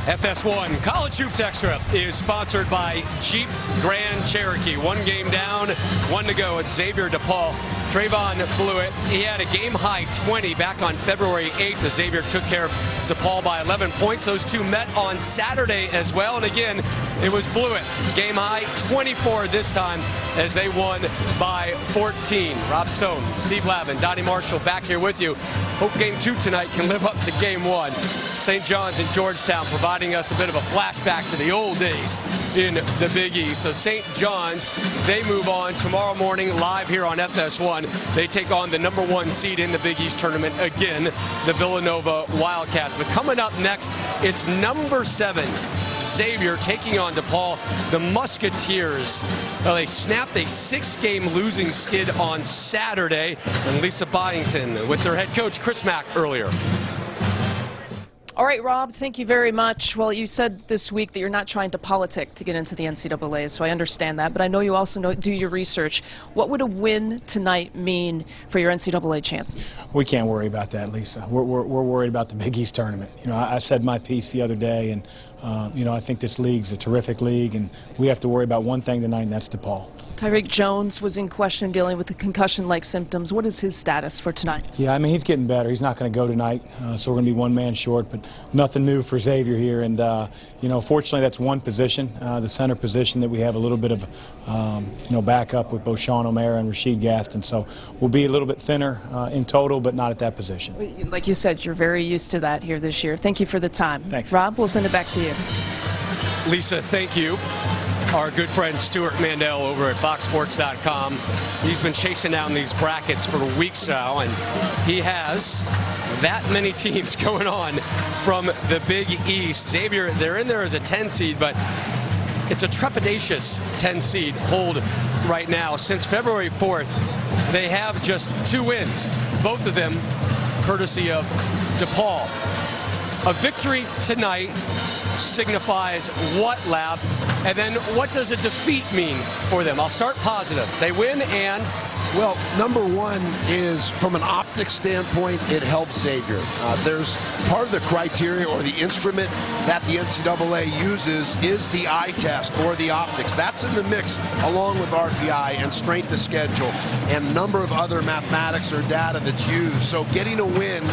FS1 College Hoops Extra is sponsored by Jeep Grand Cherokee. One game down, one to go. It's Xavier DePaul. Trevon Bluiett, he had a game-high 20 back on February 8th as Xavier took care of DePaul by 11 points. Those two met on Saturday as well. And again, it was Bluiett, game-high 24 this time as they won by 14. Rob Stone, Steve Lavin, Donnie Marshall back here with you. Hope game 2 tonight can live up to game 1. St. John's and Georgetown providing us a bit of a flashback to the old days in the Big East. So St. John's, they move on tomorrow morning live here on FS1. They take on the #1 seed in the Big East tournament again, the Villanova Wildcats. But coming up next, it's #7 Xavier taking on DePaul, the Musketeers. They snapped a 6-game losing skid on Saturday, and Lisa Byington with their head coach Chris Mack earlier. All right, Rob, thank you very much. Well, you said this week that you're not trying to politic to get into the NCAA, so I understand that. But I know you also do your research. What would a win tonight mean for your NCAA chances? We can't worry about that, Lisa. We're worried about the Big East tournament. You know, I said my piece the other day, and you know, I think this league's a terrific league, and we have to worry about one thing tonight, and that's DePaul. Tyreek Jones was in question dealing with the concussion-like symptoms. What is his status for tonight? Yeah, I mean, he's getting better. He's not going to go tonight, so we're going to be one man short, but nothing new for Xavier here. And, you know, fortunately, that's one position, the center position that we have a little bit of, you know, backup with both Sean O'Mara and Rasheed Gaston. So we'll be a little bit thinner in total, but not at that position. Like you said, you're very used to that here this year. Thank you for the time. Thanks. Rob, we'll send it back to you. Lisa, thank you. Our good friend Stuart Mandel over at FoxSports.com. He's been chasing down these brackets for weeks now, and he has that many teams going on from the Big East. Xavier, they're in there as a 10 seed, but it's a trepidatious 10 seed hold right now. Since February 4th, they have just 2 wins, both of them courtesy of DePaul. A victory tonight signifies what, Lab? And then what does a defeat mean for them? I'll start positive. They win and... Well, #1 is, from an optics standpoint, it helps Xavier. There's part of the criteria or the instrument that the NCAA uses is the eye test or the optics. That's in the mix along with RPI and strength of schedule and a number of other mathematics or data that's used. So getting a win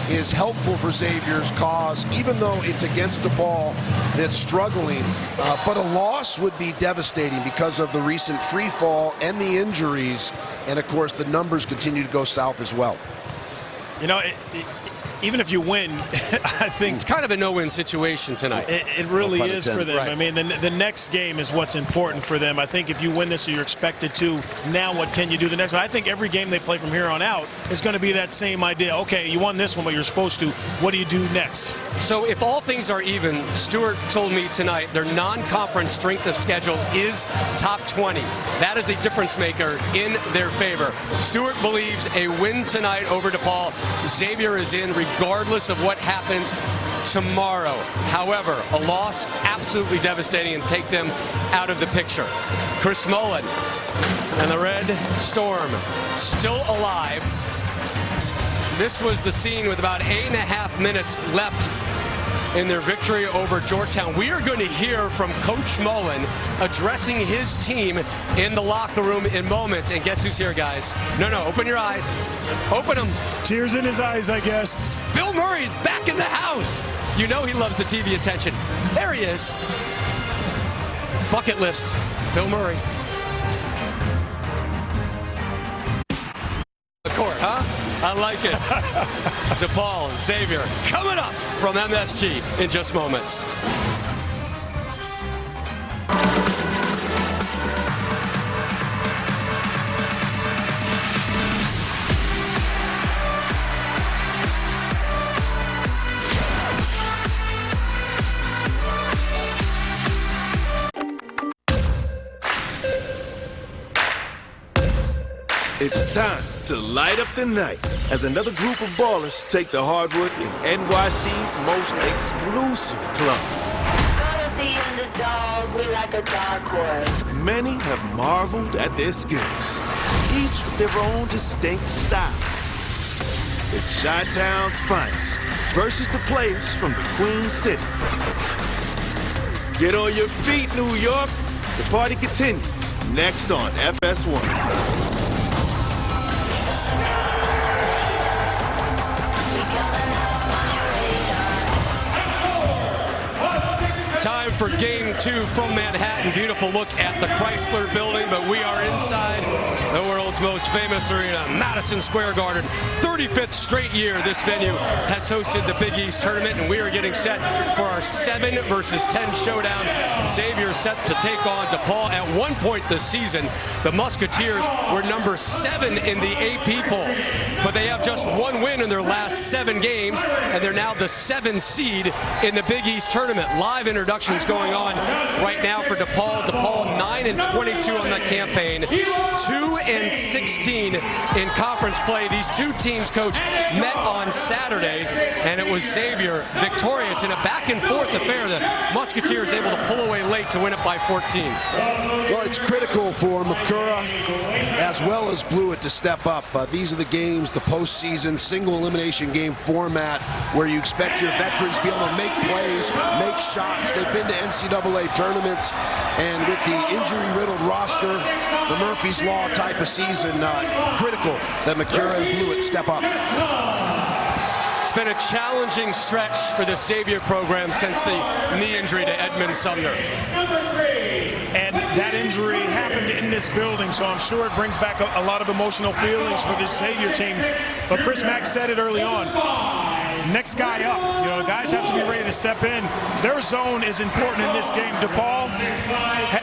is helpful for Xavier's cause, even though it's against DePaul that's struggling. But a loss would be devastating because of the recent free fall and the injuries. And, of course, the numbers continue to go south as well. You know, even if you win, I think it's kind of a no-win situation tonight. It really is for them. Right. I mean, the next game is what's important for them. I think if you win this, or you're expected to, now what can you do the next one? I think every game they play from here on out is going to be that same idea. Okay, you won this one, but you're supposed to. What do you do next? So if all things are even, Stuart told me tonight their non-conference strength of schedule is top 20. That is a difference maker in their favor. Stuart believes a win tonight over DePaul. Xavier is in regardless of what happens tomorrow. However, a loss absolutely devastating and take them out of the picture. Chris Mullen and the Red Storm still alive. This was the scene with about 8.5 minutes left in their victory over Georgetown. We are going to hear from Coach Mullen addressing his team in the locker room in moments. And guess who's here, guys? No, open your eyes. Open them. Tears in his eyes, I guess. Bill Murray's back in the house. You know he loves the TV attention. There he is. Bucket list. Bill Murray. The court, huh? I like it. DePaul, Xavier, coming up from MSG in just moments. It's time to light up the night as another group of ballers take the hardwood in NYC's most exclusive club. Gonna see underdog, we like a dark horse. Many have marveled at their skills, each with their own distinct style. It's Chi-Town's finest versus the players from the Queen City. Get on your feet, New York. The party continues next on FS1. Time for game 2 from Manhattan. Beautiful look at the Chrysler Building, but we are inside the world's most famous arena, Madison Square Garden. 35th straight year this venue has hosted the Big East Tournament, and we are getting set for our 7 versus 10 showdown. Xavier set to take on DePaul. At one point this season, the Musketeers were number 7 in the AP poll, but they have just 1 win in their last 7 games, and they're now the 7 seed in the Big East Tournament. Live introductions going on right now for DePaul. DePaul 9-22 on the campaign, 2-16 in conference play. These two teams, coach, met on Saturday, and it was Xavier victorious in a back-and-forth affair. The Musketeers able to pull away late to win it by 14. Well, it's critical for Makura as well as Bluiett to step up. These are the games, the postseason single elimination game format, where you expect your veterans to be able to make plays, make shots. They've been to NCAA tournaments, and with the injury-riddled roster, the Murphy's Law type of season, critical that Makura and Bluiett step up. It's been a challenging stretch for the Xavier program since the knee injury to Edmund Sumner. And that injury happened in this building, so I'm sure it brings back a lot of emotional feelings for this Xavier team. But Chris Mack said it early on. Next guy up. You know, guys have to be ready to step in. Their zone is important in this game. DePaul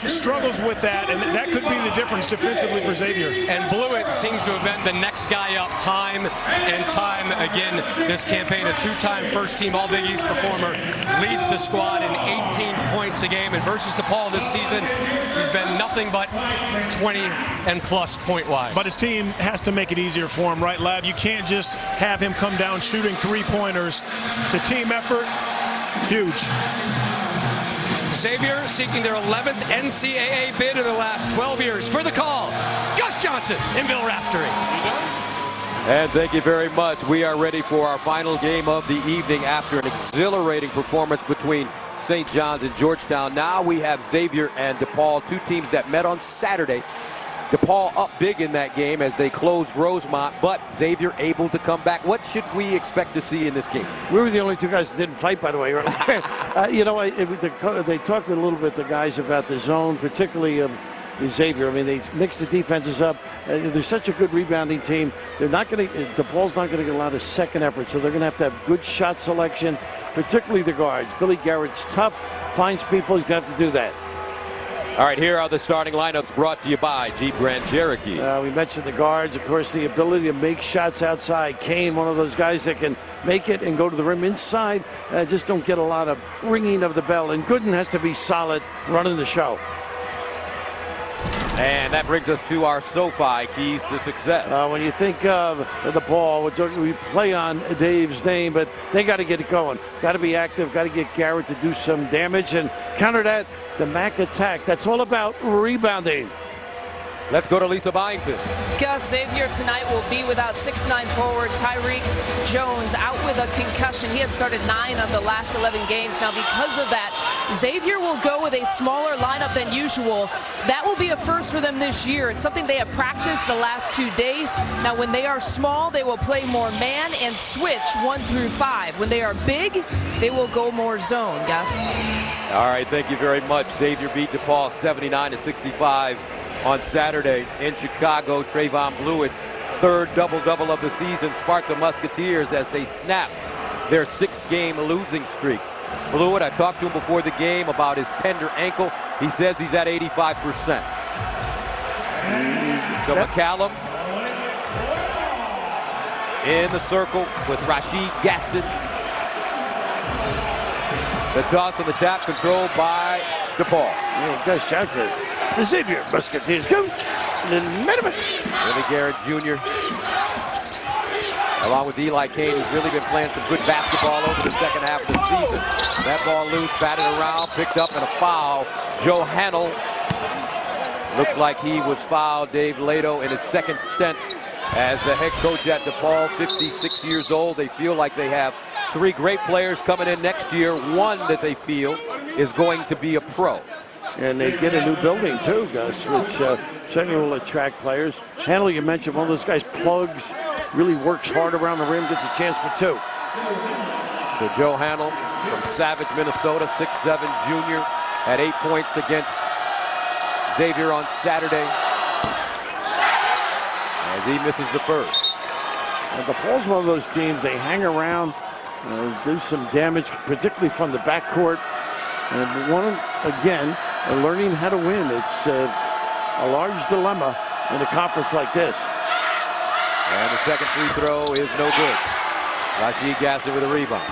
struggles with that, and that could be the difference defensively for Xavier. And Bluiett seems to have been the next guy up time and time again this campaign. A 2-time first-team All-Big East performer, leads the squad in 18 points a game. And versus DePaul this season, he's been nothing but 20 and plus point-wise. But his team has to make it easier for him, right, Lav? You can't just have him come down shooting three-pointers. It's a team effort. Huge. Xavier seeking their 11th NCAA bid in the last 12 years. For the call, Gus Johnson and Bill Raftery. And thank you very much. We are ready for our final game of the evening after an exhilarating performance between St. John's and Georgetown. Now we have Xavier and DePaul, two teams that met on Saturday. DePaul up big in that game as they closed Rosemont, but Xavier able to come back. What should we expect to see in this game? We were the only two guys that didn't fight, by the way. You know, they talked a little bit, the guys, about the zone, particularly Xavier. I mean, they mix the defenses up. They're such a good rebounding team. They're not going to. DePaul's not going to get a lot of second effort, so they're going to have good shot selection, particularly the guards. Billy Garrett's tough, finds people. He's going to have to do that. All right, here are the starting lineups brought to you by Jeep Grand Cherokee. We mentioned the guards, of course, the ability to make shots outside. Kane, one of those guys that can make it and go to the rim inside. Just don't get a lot of ringing of the bell. And Gooden has to be solid running the show. And that brings us to our SoFi keys to success. When you think of the ball, we play on Dave's name, but they got to get it going. Got to be active, got to get Garrett to do some damage and counter that, the Mack attack. That's all about rebounding. Let's go to Lisa Byington. Gus, Xavier tonight will be without 6'9" forward Tyreek Jones out with a concussion. He had started 9 of the last 11 games. Now, because of that, Xavier will go with a smaller lineup than usual. That will be a first for them this year. It's something they have practiced the last 2 days. Now, when they are small, they will play more man and switch 1 through 5. When they are big, they will go more zone, Gus. All right, thank you very much. Xavier beat DePaul 79-65. On Saturday in Chicago. Trevon Bluiett's third double-double of the season sparked the Musketeers as they snapped their 6-game losing streak. Bluiett, I talked to him before the game about his tender ankle. He says he's at 85%. So McCallum in the circle with Rashid Gaston. The toss and the tap controlled by DePaul. Gus Johnson. The Xavier Musketeers go. Billy Garrett Jr. along with Eli Kane, who's really been playing some good basketball over the second half of the season. That ball loose, batted around, picked up, and a foul. Joe Hannell. Looks like he was fouled, Dave Lato, in his second stint as the head coach at DePaul, 56 years old. They feel like they have 3 great players coming in next year. One that they feel is going to be a pro. And they get a new building too, Gus, which certainly will attract players. Handel, you mentioned, one of those guys plugs, really works hard around the rim, gets a chance for two. So Joe Handel from Savage, Minnesota, 6'7" junior, had 8 points against Xavier on Saturday as he misses the first. And DePaul's one of those teams, they hang around, do some damage, particularly from the backcourt. And one, again, learning how to win. It's a large dilemma in a conference like this. And the second free throw is no good. Rashid Gasson with a rebound.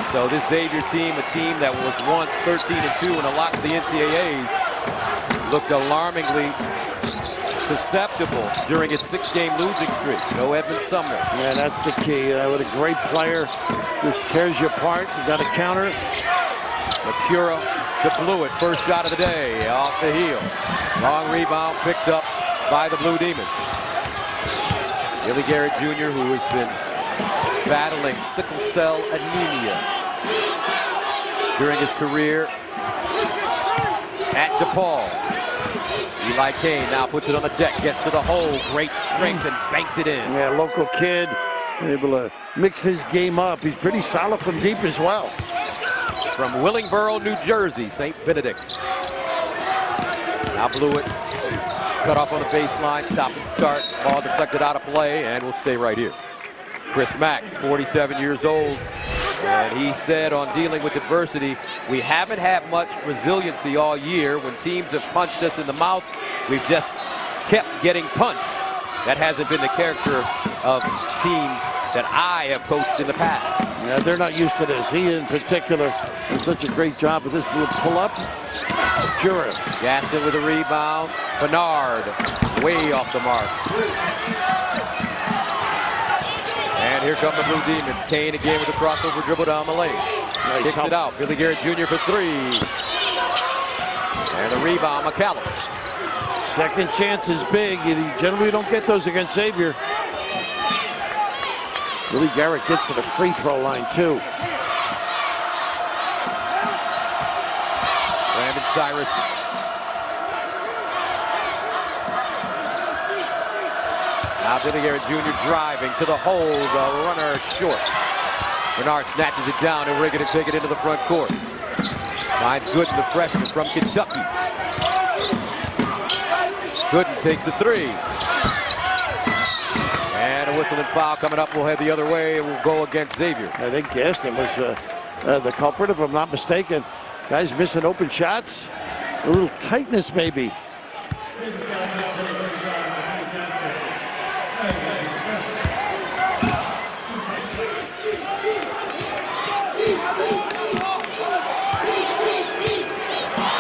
So this Xavier team, a team that was once 13-2 in a lot of the NCAAs, looked alarmingly susceptible during its 6-game losing streak. No Edmund Sumner. Yeah, that's the key. What a great player. Just tears you apart. You got to counter. Macura to Bluiett. First shot of the day off the heel. Long rebound picked up by the Blue Demons. Billy Garrett Jr., who has been battling sickle cell anemia during his career at DePaul. Eli Kane now puts it on the deck, gets to the hole, great strength, and banks it in. Yeah, local kid, able to mix his game up. He's pretty solid from deep as well. From Willingboro, New Jersey, St. Benedict's. Now Bluiett cut off on the baseline, stop and start. Ball deflected out of play, and will stay right here. Chris Mack, 47 years old, and he said on dealing with adversity, we haven't had much resiliency all year. When teams have punched us in the mouth, we've just kept getting punched. That hasn't been the character of teams that I have coached in the past. Yeah, they're not used to this. He in particular does such a great job with this little pull-up. Cura. Gaston with a rebound. Bernard way off the mark. And here come the Blue Demons. Kane again with a crossover dribble down the lane. Nice Kicks help. it out. Billy Garrett Jr. for three. And the rebound, McCallum. Second chance is big. You generally don't get those against Xavier. Billy Garrett gets to the free throw line too. Brandon Cyrus. Now Billy Garrett Jr. driving to the hole. The runner short. Bernard snatches it down and Riggin to take it into the front court. Finds Gooden, the freshman from Kentucky. Gooden takes a three. And a whistle and foul coming up. We'll head the other way. It will go against Xavier. I think Gaston was the culprit, if I'm not mistaken. Guys missing open shots. A little tightness, maybe.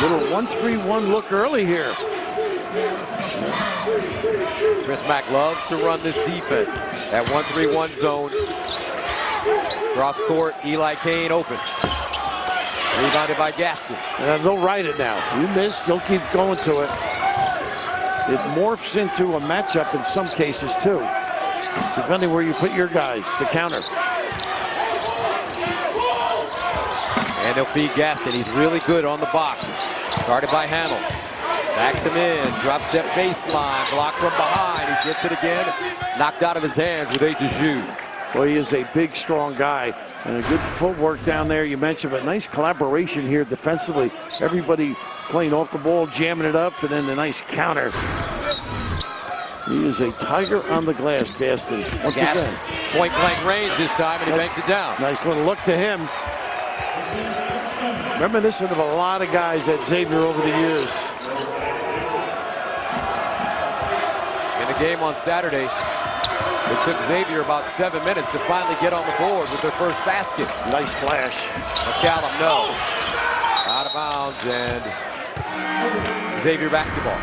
Little 1-3-1 look early here. Chris Mack loves to run this defense. That 1-3-1 zone. Cross court, Eli Kane open. Rebounded by Gaston. They'll ride it now. You miss, they'll keep going to it. It morphs into a matchup in some cases too, depending where you put your guys to counter. And they'll feed Gaston. He's really good on the box. Guarded by Handel. Backs him in. Drop step baseline. Blocked from behind. He gets it again. Knocked out of his hands with a Dejoux. Well, he is a big, strong guy. And a good footwork down there, you mentioned, but nice collaboration here defensively. Everybody playing off the ball, jamming it up, and then the nice counter. He is a tiger on the glass, Gaston. Once again. Point blank range this time, and he banks it down. Nice little look to him. Reminiscent of a lot of guys at Xavier over the years. In the game on Saturday, it took Xavier about 7 minutes to finally get on the board with their first basket. Nice flash. McCallum, no. Out of bounds, and Xavier basketball.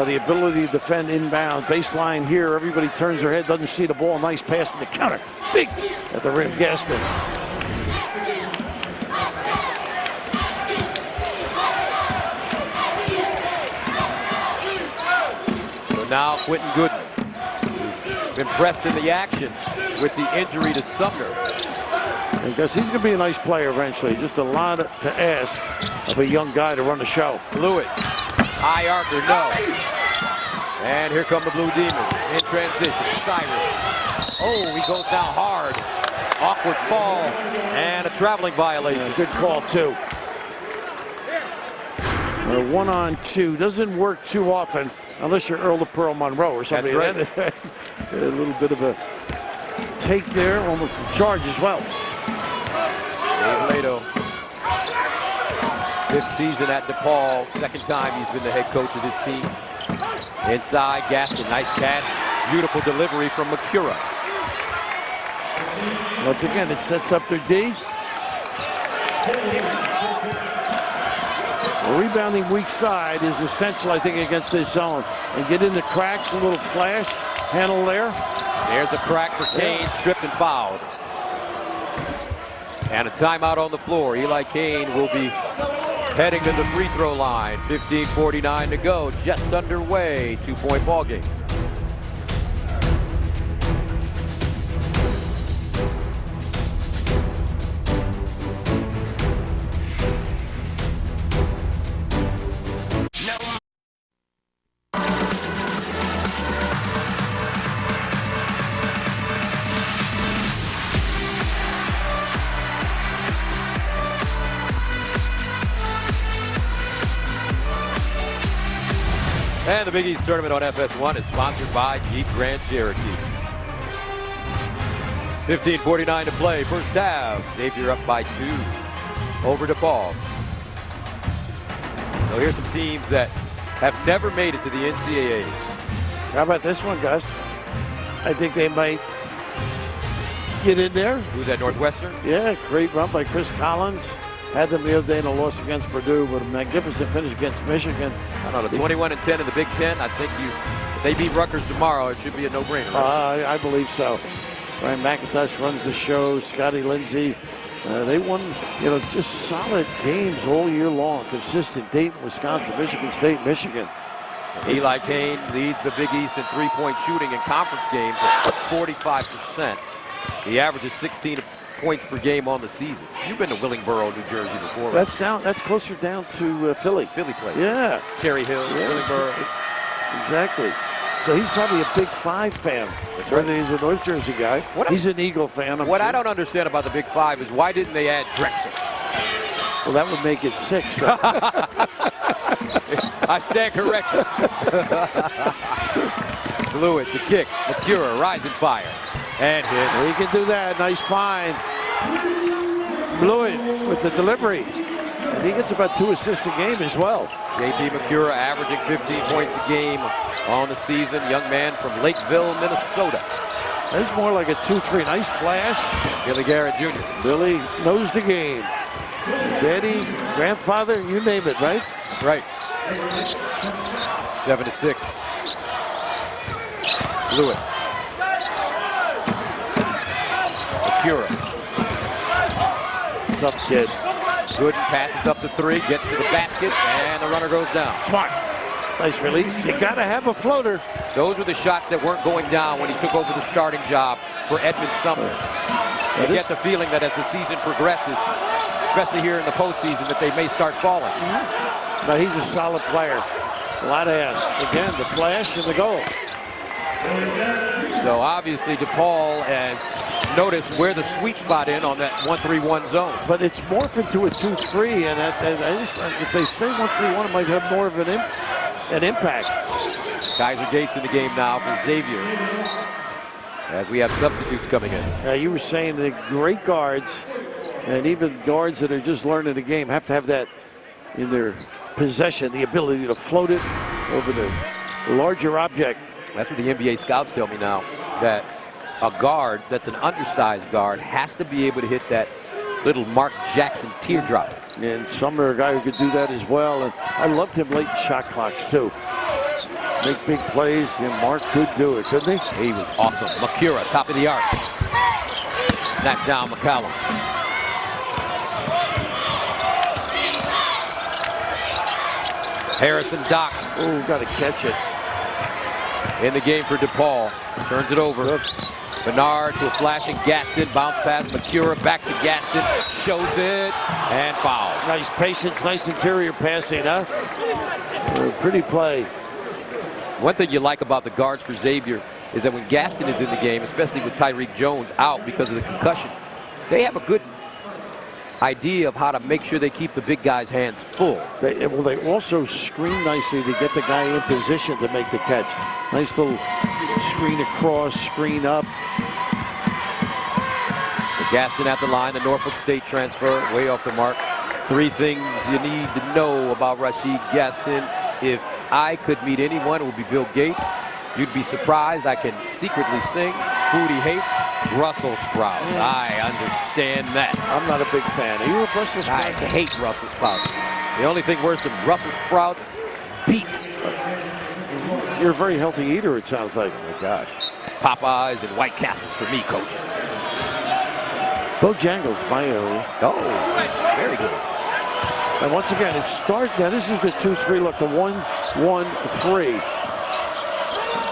The ability to defend inbound. Baseline here, everybody turns their head, doesn't see the ball. Nice pass in the counter. Big at the rim, Gaston. So now Quentin Gooden, who's been pressed in the action with the injury to Sumner. Because he's going to be a nice player eventually. Just a lot to ask of a young guy to run the show. Bluiett. High archer, no. And here come the Blue Demons in transition. Cyrus. Oh, he goes down hard. Awkward fall and a traveling violation. Yeah, good call, too. 1-on-2 doesn't work too often unless you're Earl of Pearl Monroe or something. That's right. A little bit of a take there, almost a charge as well. Dave Lato, 5th season at DePaul, 2nd time he's been the head coach of this team. Inside, Gaston, nice catch. Beautiful delivery from Macura. Once again, it sets up their D. A rebounding weak side is essential, I think, against this zone. And get into cracks, a little flash, handle there. There's a crack for Kane, stripped and fouled. And a timeout on the floor. Eli Kane will be heading to the free throw line. 15:49 to go, just underway. 2-point ball game. And the Big East Tournament on FS1 is sponsored by Jeep Grand Cherokee. 15:49 to play, first half. Xavier up by 2 over DePaul. So here's some teams that have never made it to the NCAAs. How about this one, Gus? I think they might get in there. Who's that, Northwestern? Yeah, great run by Chris Collins. Had them the other day in a loss against Purdue, but a magnificent finish against Michigan. I don't know, 21-10 in the Big Ten. I think if they beat Rutgers tomorrow, it should be a no-brainer. Right? I believe so. Ryan McIntosh runs the show. Scotty Lindsey. They won, just solid games all year long. Consistent. Dayton, Wisconsin, Michigan State, Michigan. Eli Kane leads the Big East in three-point shooting in conference games at 45%. He averages 16 points per game on the season. You've been to Willingboro, New Jersey before. That's down. That's closer down to Philly. Philly plays. Yeah. Cherry Hill, Willingboro. Exactly. So he's probably a Big Five fan. That's Whether right. he's a North Jersey guy. He's an Eagle fan. What I don't understand about the Big Five is why didn't they add Drexel? Well, that would make it 6. I stand corrected. Bluiett, the kick. Macura, rising fire. And hits. Well, he can do that. Nice find. Bluiett with the delivery. And he gets about 2 assists a game as well. J.P. Macura averaging 15 points a game on the season. Young man from Lakeville, Minnesota. That's more like a 2-3. Nice flash. Billy Garrett Jr. Billy knows the game. Daddy, grandfather, you name it, right? That's right. 7-6. Bluiett. Macura. Tough kid. Gooden passes up to 3, gets to the basket, and the runner goes down. Smart. Nice release. You got to have a floater. Those were the shots that weren't going down when he took over the starting job for Edmund Sumner. You get the feeling that as the season progresses, especially here in the postseason, that they may start falling. But he's a solid player. A lot of ass. Again, the flash and the goal. So obviously DePaul has noticed where the sweet spot in on that 1-3-1 zone. But it's morphed into a 2-3, and if they say 1-3-1, it might have more of an impact. Kaiser Gates in the game now for Xavier, as we have substitutes coming in. You were saying the great guards, and even guards that are just learning the game, have to have that in their possession, the ability to float it over the larger object. That's what the NBA scouts tell me now, that a guard that's an undersized guard has to be able to hit that little Mark Jackson teardrop. And Sumner, a guy who could do that as well. And I loved him late in shot clocks, too. Make big plays, and Mark could do it, couldn't he? He was awesome. Macura, top of the arc. Snatched down McCallum. Harrison Docks. Oh, got to catch it. In the game for DePaul. Turns it over. Bernard to a flashing Gaston. Bounce pass. McCura back to Gaston. Shows it. And foul. Nice patience. Nice interior passing, huh? Pretty play. One thing you like about the guards for Xavier is that when Gaston is in the game, especially with Tyreek Jones out because of the concussion, they have a good idea of how to make sure they keep the big guy's hands full. They also screen nicely to get the guy in position to make the catch. Nice little screen across, screen up. Gaston at the line, the Norfolk State transfer, way off the mark. 3 things you need to know about Rashid Gaston. If I could meet anyone, it would be Bill Gates. You'd be surprised. I can secretly sing. Food he hates, Brussels sprouts. I understand that. I'm not a big fan. Are you a Brussels sprout? I hate Brussels sprouts. The only thing worse than Brussels sprouts, beets. You're a very healthy eater, it sounds like. Oh my gosh. Popeyes and White Castles for me, Coach. Bojangles, my area. Oh, very good. And once again, it starts. Now this is the 2-3 look, the 1-1-3.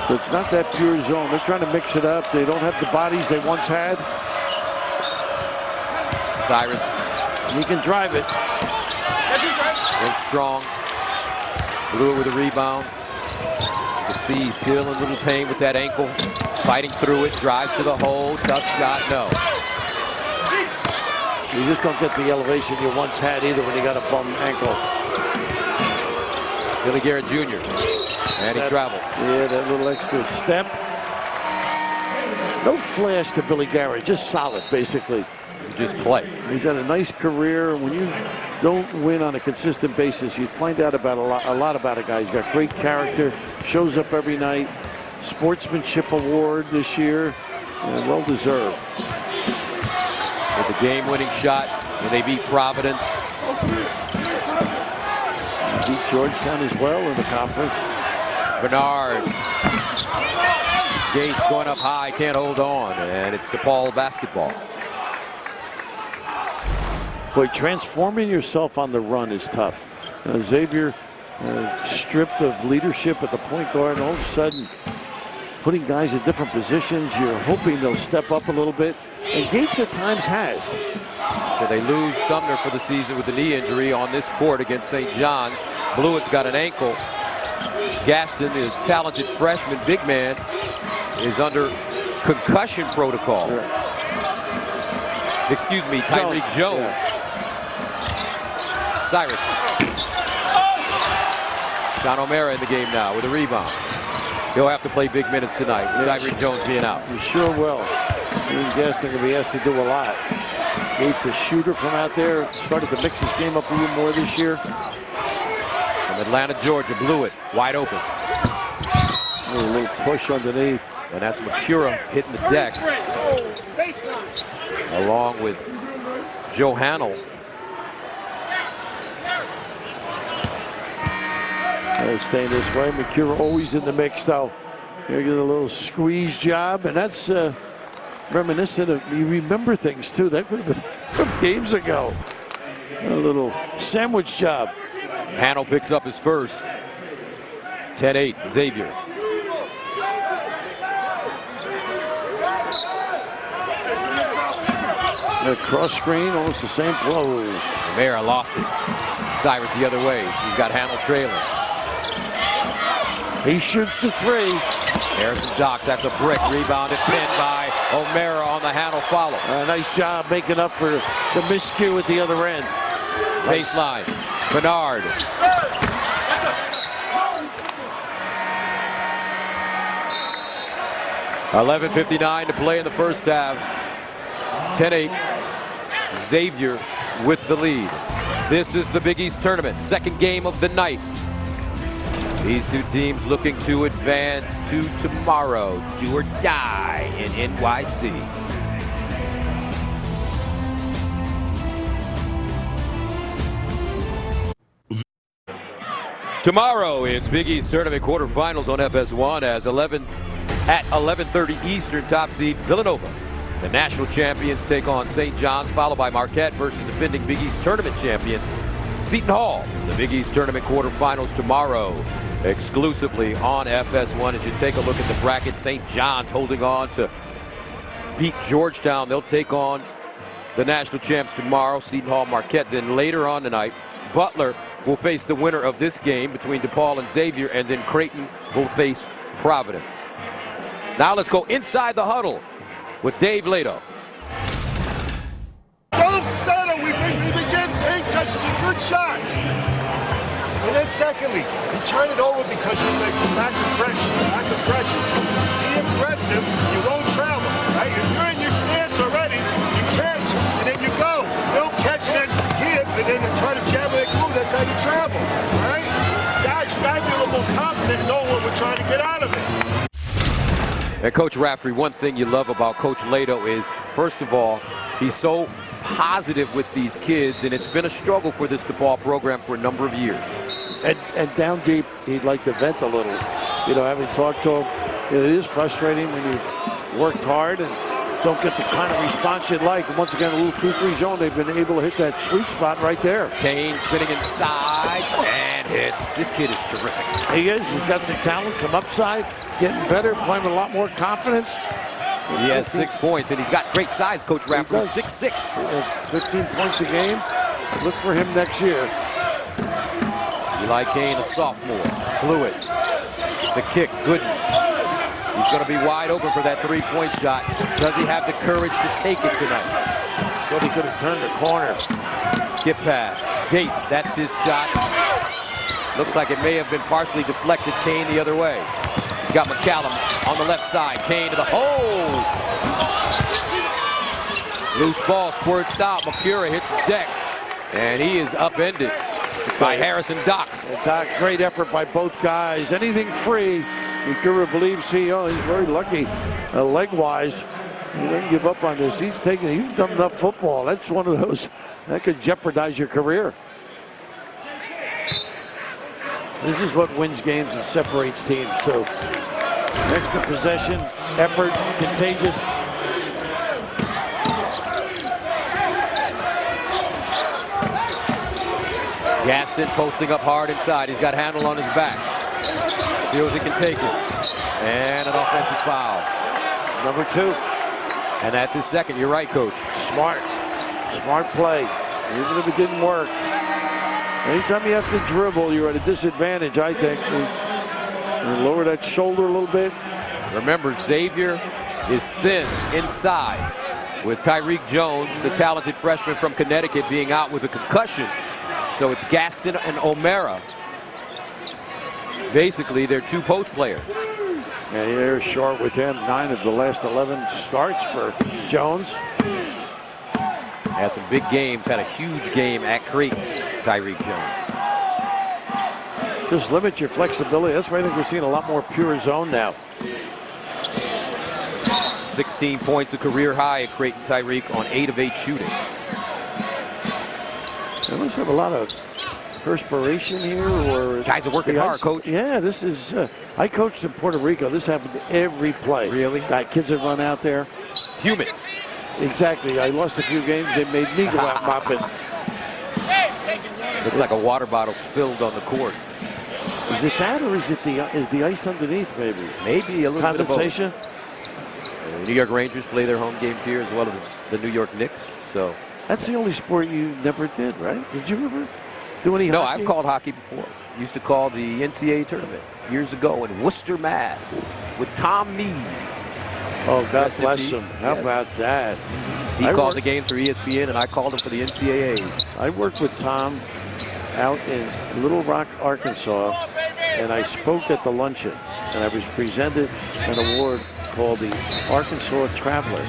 So it's not that pure zone. They're trying to mix it up. They don't have the bodies they once had. Cyrus. He can drive it. Went strong. Bluiett with a rebound. You can see he's still in a little pain with that ankle. Fighting through it. Drives to the hole. Tough shot. No. You just don't get the elevation you once had either when you got a bum ankle. Billy Garrett Jr. And he traveled. Yeah, that little extra step. No flash to Billy Garrett, just solid, basically. You just play. He's had a nice career. When you don't win on a consistent basis, you find out about a lot about a guy. He's got great character, shows up every night. Sportsmanship award this year, well deserved. With the game-winning shot when they beat Providence. Beat Georgetown as well in the conference. Bernard. Gates going up high, can't hold on, and it's DePaul basketball. Boy, transforming yourself on the run is tough. Xavier stripped of leadership at the point guard, and all of a sudden putting guys in different positions. You're hoping they'll step up a little bit, and Gates at times has. So they lose Sumner for the season with a knee injury on this court against St. John's. Bluiett's got an ankle. Gaston, the talented freshman big man, is under concussion protocol. Excuse me, Tyreek Jones. Yeah. Cyrus. Sean O'Mara in the game now with a rebound. He'll have to play big minutes tonight with Tyreek Jones being out. You sure will. Gaston going to be asked to do a lot. Gates, a shooter from out there, started to mix his game up a little more this year. From Atlanta, Georgia, Bluiett wide open. A little push underneath. And that's McCura hitting the deck. Along with Joe Hannell. Staying this way. McCura always in the mix, though. Here, get a little squeeze job, and that's reminiscent of, you remember things, too. That could have been from games ago. A little sandwich job. Hannell picks up his first. 10-8, Xavier. Cross screen, almost the same blow. O'Mara lost it. Cyrus the other way. He's got Hannell trailing. He shoots the 3. Harrison Docks, that's a brick. Rebounded, pinned by O'Mara on the Hannell follow. Nice job making up for the miscue at the other end. Baseline. Bernard. $11:59 to play in the first half. 10-8. Xavier with the lead. This is the Big East Tournament, second game of the night. These two teams looking to advance to tomorrow, do or die in NYC. Tomorrow, it's Big East Tournament quarterfinals on FS1 as at 11:30 Eastern, top seed Villanova. The national champions take on St. John's, followed by Marquette versus defending Big East Tournament champion Seton Hall. The Big East Tournament quarterfinals tomorrow, exclusively on FS1. As you take a look at the bracket, St. John's holding on to beat Georgetown. They'll take on the national champs tomorrow, Seton Hall Marquette. Then later on tonight, Butler will face the winner of this game between DePaul and Xavier, and then Creighton will face Providence. Now let's go inside the huddle with Dave Lato. Don't settle. We've been getting paint touches and good shots. And then secondly, you turn it over because you make lack of pressure. So be aggressive. You won't travel, right? If you're in your stance already, you catch and then you go. You don't catch and then hit and then you try to jam it through. That's how you travel, right? Guys, you gotta be a little more confident and know what we're trying to get out of it. And Coach Raftery, one thing you love about Coach Lato is, first of all, he's so positive with these kids, and it's been a struggle for this DePaul program for a number of years. And down deep, he'd like to vent a little. You know, having talked to him, it is frustrating when you've worked hard and don't get the kind of response you'd like. And once again, a little 2-3 zone, they've been able to hit that sweet spot right there. Kane spinning inside and hits. This kid is terrific. He is. He's got some talent, some upside, getting better, playing with a lot more confidence. He has 6 points, and he's got great size, Coach Raftery, 6'6". 15 points a game. Look for him next year. Eli Kane, a sophomore. Bluiett, the kick, Gooden. He's going to be wide open for that three-point shot. Does he have the courage to take it tonight? Thought he could have turned the corner. Skip pass. Gates, that's his shot. Looks like it may have been partially deflected. Kane the other way. He's got McCallum on the left side. Kane to the hole. Loose ball squirts out. McCura hits the deck. And he is upended by Harrison Docks. Doc, great effort by both guys. Anything free, McCura believes he's very lucky leg-wise. He didn't give up on this. He's done enough football. That's one of those that could jeopardize your career. This is what wins games and separates teams too. Extra possession, effort, contagious. Gaston posting up hard inside. He's got Handel on his back. Feels he can take it. And an offensive foul. Number 2. And that's his second. You're right, Coach. Smart play. Even if it didn't work. Anytime you have to dribble, you're at a disadvantage, I think. You lower that shoulder a little bit. Remember, Xavier is thin inside with Tyreek Jones, the talented freshman from Connecticut, being out with a concussion. So it's Gaston and O'Mara. Basically, they're 2 post players. Yeah, they're short with him. 9 of the last 11 starts for Jones. Had some big games, had a huge game at Creighton, Tyreek Jones. Just limit your flexibility. That's why I think we're seeing a lot more pure zone now. 16 points, a career high at Creighton. Tyreek on 8 of 8 shooting. They must have a lot of perspiration here, or guys are working hard, Coach. Yeah, this is. I coached in Puerto Rico. This happened every play. Really? Kids that run out there. Humid. Exactly. I lost a few games. They made me go out mopping. Looks like a water bottle spilled on the court. Is it that, or is it the ice underneath? Maybe. Maybe a little condensation. Bit of both. The New York Rangers play their home games here, as well as the New York Knicks. So. That's the only sport you never did, right? Did you ever do any No, hockey? I've called hockey before. Used to call the NCAA Tournament years ago in Worcester, Mass. with Tom Mees. Oh, God bless him. How about that? He called the game for ESPN, and I called him for the NCAAs. I worked with Tom out in Little Rock, Arkansas, and I spoke at the luncheon, and I was presented an award called the Arkansas Traveler,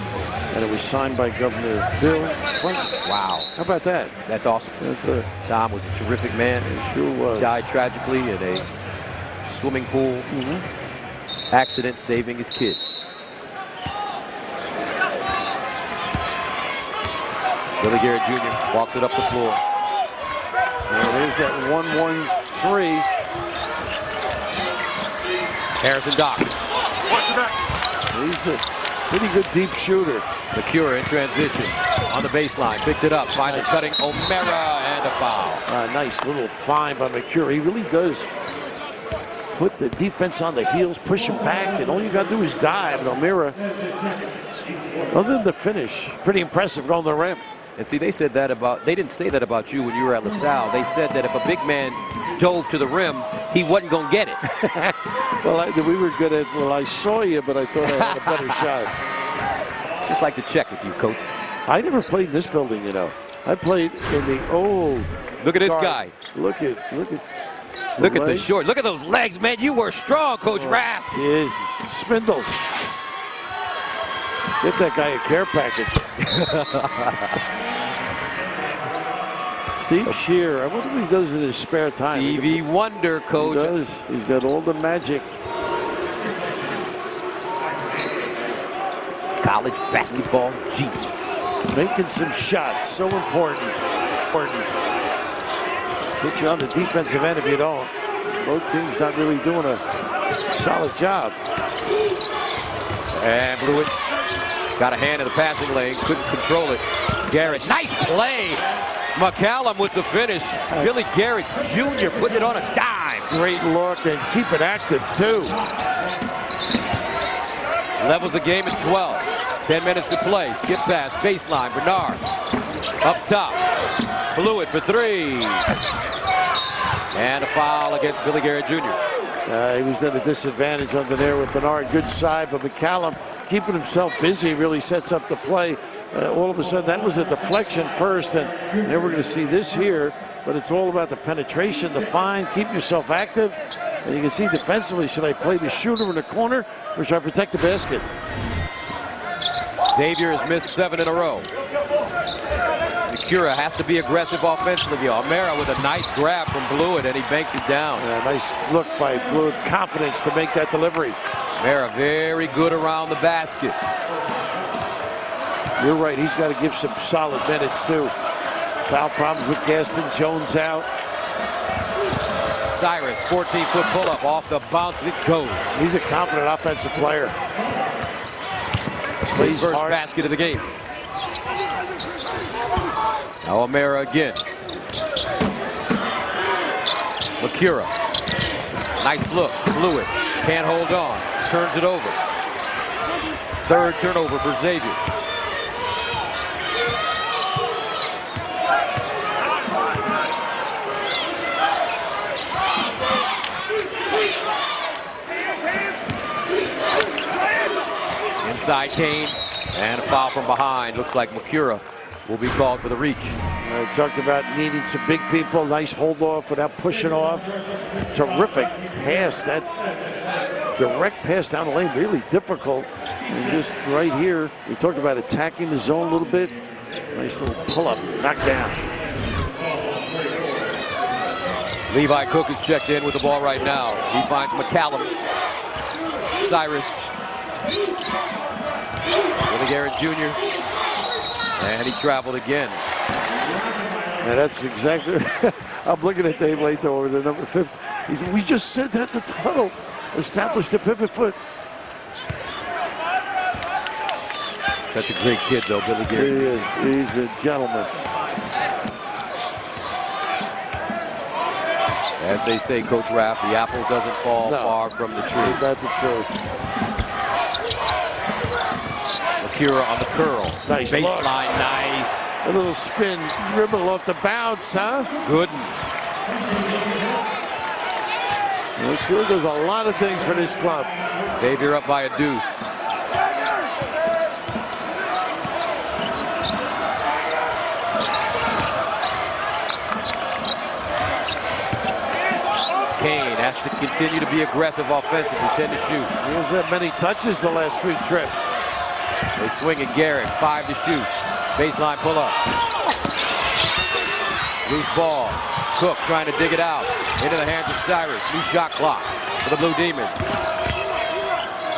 and it was signed by Governor Bill Clinton. Wow. How about that? That's awesome. Tom was a terrific man. He sure was. Died tragically in a swimming pool accident, saving his kid. Billy Garrett Jr. walks it up the floor. And there's that 1-1-3. Harrison Docks. He's a pretty good deep shooter. McCura in transition on the baseline. Picked it up. Finds it cutting. O'Mara and a foul. Nice little find by McCura. He really does put the defense on the heels, push him back, and all you got to do is dive. And O'Mara Other than the finish, pretty impressive going to the rim. And see, they didn't say that about you when you were at LaSalle. They said that if a big man dove to the rim, he wasn't going to get it. Well, we were good at, well, I saw you, but I thought I had a better shot. It's just like to check with you, Coach. I never played in this building, you know. I played in the old. Look at this guard. guy. Look at the short. Look at those legs, man. You were strong, Coach Raff. Jesus. Spindles. Get that guy a care package. Steve Shear. I wonder what he does in his spare time. Stevie Wonder, Coach. He does. He's got all the magic. College basketball genius. Making some shots. So important. Put you on the defensive end if you don't. Both teams not really doing a solid job. And Bluiett got a hand in the passing lane. Couldn't control it. Garrett. Nice play. McCallum with the finish. Billy Garrett Jr. putting it on a dime. Great look and keep it active, too. Levels the game at 12. 10 minutes to play. Skip pass. Baseline. Bernard. Up top. Bluiett for three. And a foul against Billy Garrett Jr. He was at a disadvantage under there with Bernard. Good side, but McCallum keeping himself busy really sets up the play. All of a sudden, that was a deflection first, and then we're going to see this here. But it's all about the penetration, the find, keep yourself active. And you can see defensively, should I play the shooter in the corner or should I protect the basket? Xavier has missed 7 in a row. Nakura has to be aggressive offensively. O'Mara with a nice grab from Bluiett, and he banks it down. Nice look by Bluiett, confidence to make that delivery. O'Mara very good around the basket. You're right, he's got to give some solid minutes too. Foul problems with Gaston, Jones out. Cyrus, 14-foot pull-up off the bounce, and it goes. He's a confident offensive player. His first basket of the game. Now O'Mara again. Nakura. Nice look. Bluiett can't hold on. Turns it over. Third turnover for Xavier. Inside Kane, and a foul from behind. Looks like Nakura will be called for the reach. I talked about needing some big people. Nice hold off without pushing off. Terrific pass. That direct pass down the lane, really difficult. And just right here, we talked about attacking the zone a little bit. Nice little pull-up, knocked down. Levi Cook is checked in with the ball right now. He finds McCallum. Cyrus. Billy Garrett Jr. And he traveled again. And that's exactly, I'm looking at Dave Lato over the number 50. He said, we just said that in the tunnel. Established a pivot foot. Such a great kid, though, Billy Garrett. He is. He's a gentleman. As they say, Coach Raff, the apple doesn't fall far from the tree. That's the truth. Nakura on the curl. Nice baseline, look. nice. A little spin, dribble off the bounce, huh? Good. Nakura does a lot of things for this club. Xavier up by a deuce. Kane has to continue to be aggressive offensively, 10 to shoot. He hasn't had many touches the last few trips. They swing at Garrett, 5 to shoot. Baseline pull up. Loose ball. Cook trying to dig it out. Into the hands of Cyrus. New shot clock for the Blue Demons.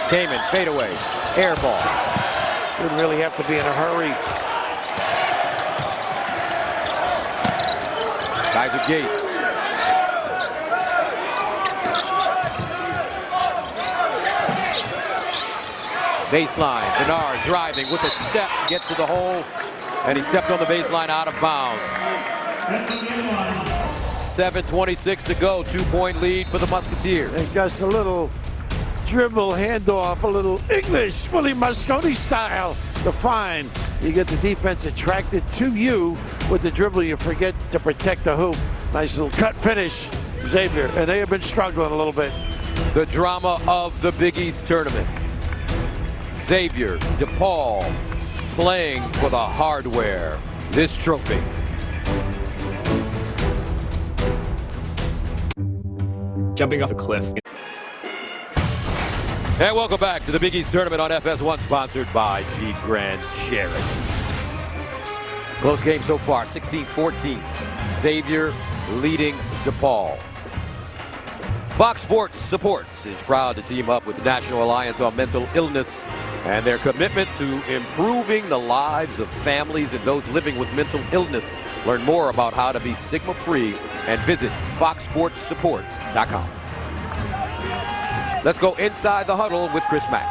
Kamen, fadeaway. Air ball. Wouldn't really have to be in a hurry. Kaiser Gates. Baseline, Bernard driving with a step, gets to the hole, and he stepped on the baseline out of bounds. 7:26 to go, 2-point lead for the Musketeers. And got a little dribble handoff, a little English Willie Mosconi style. the fine. You get the defense attracted to you with the dribble. You forget to protect the hoop. Nice little cut finish, Xavier. And they have been struggling a little bit. The drama of the Big East tournament. Xavier, DePaul playing for the hardware. This trophy. Jumping off a cliff. And welcome back to the Big East Tournament on FS1, sponsored by Jeep Grand Cherokee. Close game so far, 16-14. Xavier leading DePaul. Fox Sports Supports is proud to team up with the National Alliance on Mental Illness and their commitment to improving the lives of families and those living with mental illness. Learn more about how to be stigma-free and visit foxsportssupports.com. Let's go inside the huddle with Chris Mack.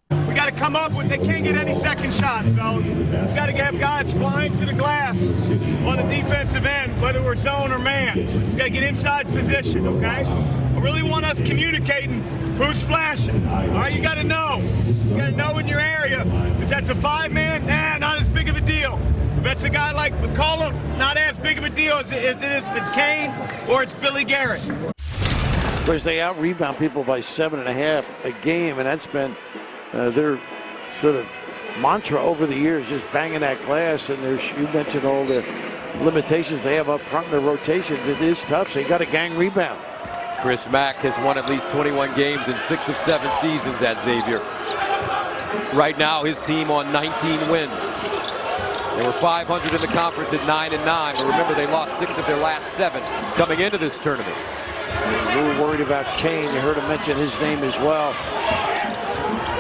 We got to come up with, they can't get any second shots, fellas. We got to have guys flying to the glass on the defensive end, whether we're zone or man. We got to get inside position, okay? I really want us communicating who's flashing. All right, you got to know. You got to know in your area. If that's a 5-man, not as big of a deal. If it's a guy like McCollum, not as big of a deal as it is if it's Kane or it's Billy Garrett. Of course, they out-rebound people by 7.5 a game, and that's been their sort of mantra over the years, just banging that glass. And you mentioned all the limitations they have up front in their rotations. It is tough, so you got a gang rebound. Chris Mack has won at least 21 games in 6 of 7 seasons at Xavier. Right now, his team on 19 wins. They were 500 in the conference at 9-9, but remember they lost 6 of their last 7 coming into this tournament. A little worried about Kane. You heard him mention his name as well.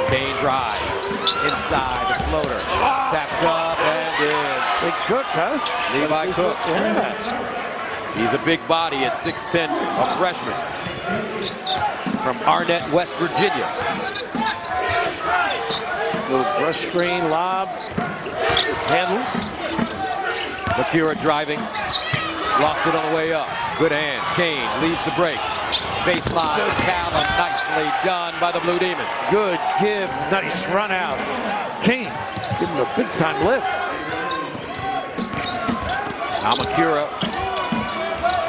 Kane drives inside the floater, tapped up and in. Big Cook, huh? Levi Cook. Yeah. He's a big body at 6'10", a freshman from Arnett, West Virginia. Little brush screen, lob, handle. Makura driving, lost it on the way up. Good hands. Kane leads the break. Baseline, Callum, nicely done by the Blue Demons. Good give, nice run out. Kane, give him a big time lift. Now Makura,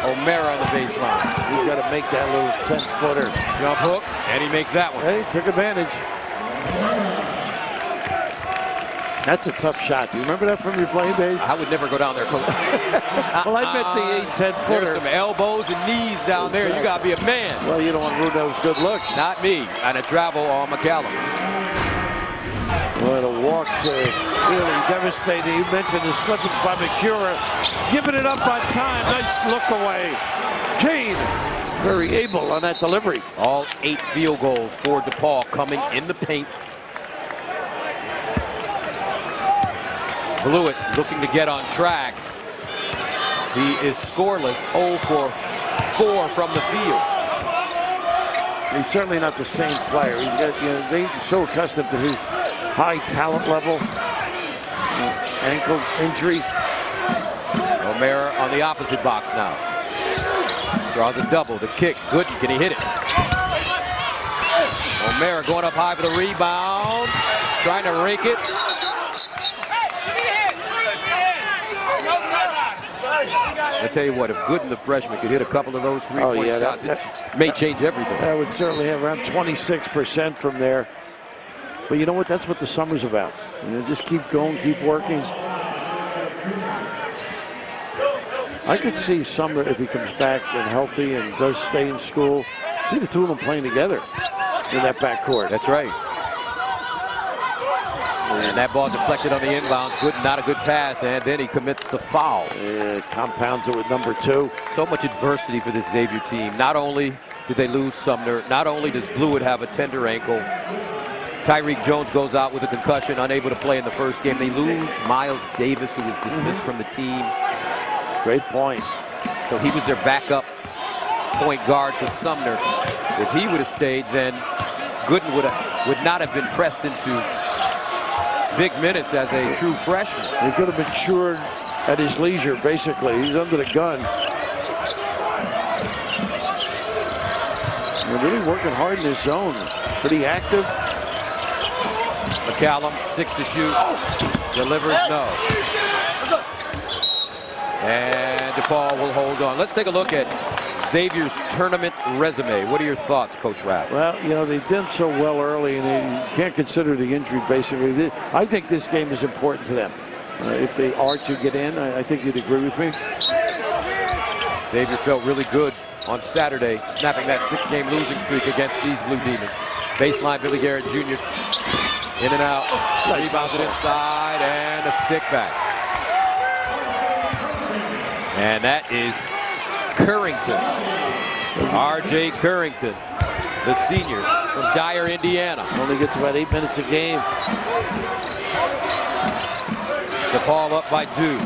O'Mara on the baseline. He's got to make that little 10-footer. Jump hook, and he makes that one. Hey, took advantage. That's a tough shot. Do you remember that from your playing days? I would never go down there, Coach. Well, I bet the 8-10-footer. There's some elbows and knees down there. You got to be a man. Well, you don't want to ruin those good looks. Not me. And a travel on McCallum. Well, the walks are really devastating. You mentioned the slippage by Makura. Giving it up on time. Nice look away. Kane, very able on that delivery. All 8 field goals for DePaul coming in the paint. Bluiett looking to get on track. He is scoreless, 0 for 4 from the field. He's certainly not the same player. He's got, they're so accustomed to his high talent level. Ankle injury. O'Mara on the opposite box now. Draws a double. The kick. Gooden. Can he hit it? O'Mara going up high for the rebound. Trying to rake it. I tell you what, if Gooden, the freshman, could hit a couple of those three-point shots, it may change everything. That would certainly have around 26% from there. But you know what? That's what the summer's about. Just keep going, keep working. I could see Sumner, if he comes back and healthy and does stay in school, see the two of them playing together in that backcourt. That's right. And that ball deflected on the inbounds. Good, not a good pass, and then he commits the foul. Compounds it with number 2. So much adversity for this Xavier team. Not only did they lose Sumner, not only does Bluiett have a tender ankle, Tyreek Jones goes out with a concussion, unable to play in the first game. They lose Miles Davis, who was dismissed from the team. Great point. So he was their backup point guard to Sumner. If he would have stayed, then Gooden would not have been pressed into big minutes as a true freshman. He could have matured at his leisure, basically. He's under the gun. They're really working hard in this zone. Pretty active. McCallum, 6 to shoot. Delivers, no. And DePaul will hold on. Let's take a look at Xavier's tournament resume. What are your thoughts, Coach Rapp? Well, you know, they did so well early, and you can't consider the injury, basically. I think this game is important to them. If they are to get in, I think you'd agree with me. Xavier felt really good on Saturday, snapping that 6-game losing streak against these Blue Demons. Baseline, Billy Garrett Jr. In and out. Nice Rebounds it inside, and a stick back. And that is Currington. R.J. Currington, the senior from Dyer, Indiana. Only gets about 8 minutes a game. DePaul up by 2.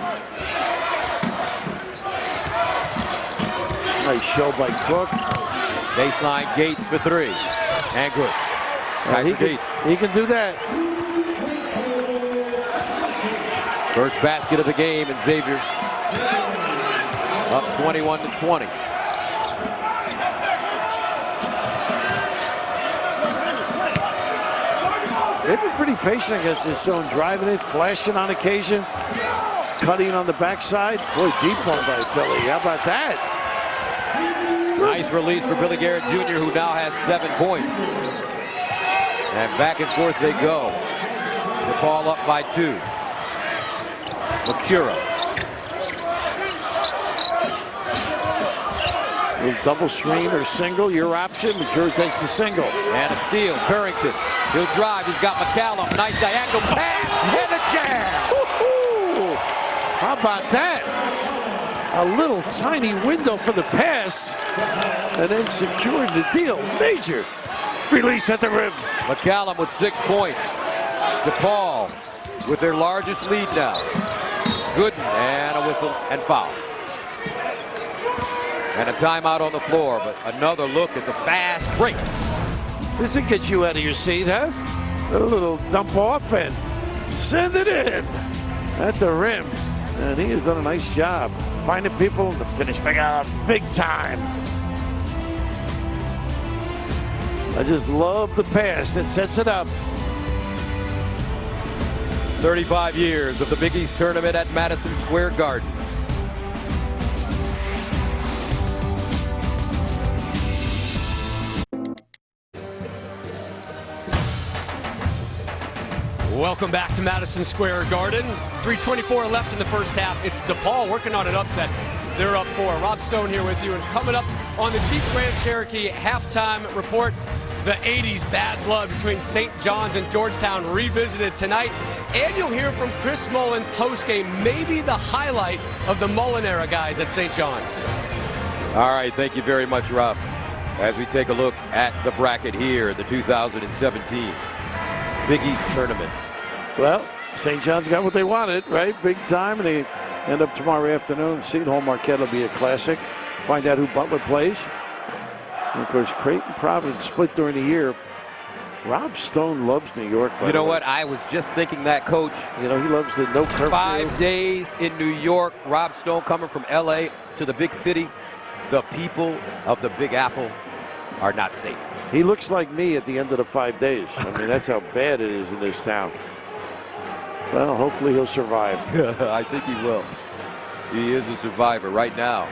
Nice show by Cook. Baseline, Gates for 3. And good. He can do that. First basket of the game, and Xavier up 21-20. They've been pretty patient against this zone, driving it, flashing on occasion, cutting on the backside. Boy, deep one by Billy. How about that? Nice release for Billy Garrett Jr., who now has 7 points. And back and forth they go. DePaul up by 2. McCura. Little double screen or single, your option. McCura takes the single. And a steal, Currington. He'll drive, he's got McCallum. Nice diagonal pass, and a jam! How about that? A little tiny window for the pass, and then securing the deal. Major release at the rim. McCallum with 6 points. DePaul with their largest lead now. Gooden, and a whistle and foul. And a timeout on the floor, but another look at the fast break. This will get you out of your seat, huh? A little dump off and send it in at the rim. And he has done a nice job finding people to finish big time. I just love the pass that sets it up. 35 years of the Big East Tournament at Madison Square Garden. Welcome back to Madison Square Garden. 3:24 left in the first half. It's DePaul working on an upset. They're up 4. Rob Stone here with you, and coming up on the Jeep Grand Cherokee halftime report, the 80s bad blood between St. John's and Georgetown revisited tonight. And you'll hear from Chris Mullin postgame, maybe the highlight of the Mullin era guys at St. John's. All right, thank you very much, Rob. As we take a look at the bracket here, the 2017 Big East Tournament. Well, St. John's got what they wanted, right? Big time, and they end up tomorrow afternoon. Seton Hall Marquette will be a classic. Find out who Butler plays. And of course, Creighton Providence split during the year. Rob Stone loves New York. You know what? I was just thinking that, Coach. You know, he loves the no curfew. 5 days in New York. Rob Stone coming from L.A. to the big city. The people of the Big Apple are not safe. He looks like me at the end of the 5 days. I mean, that's how bad it is in this town. Well, hopefully he'll survive. I think he will. He is a survivor right now.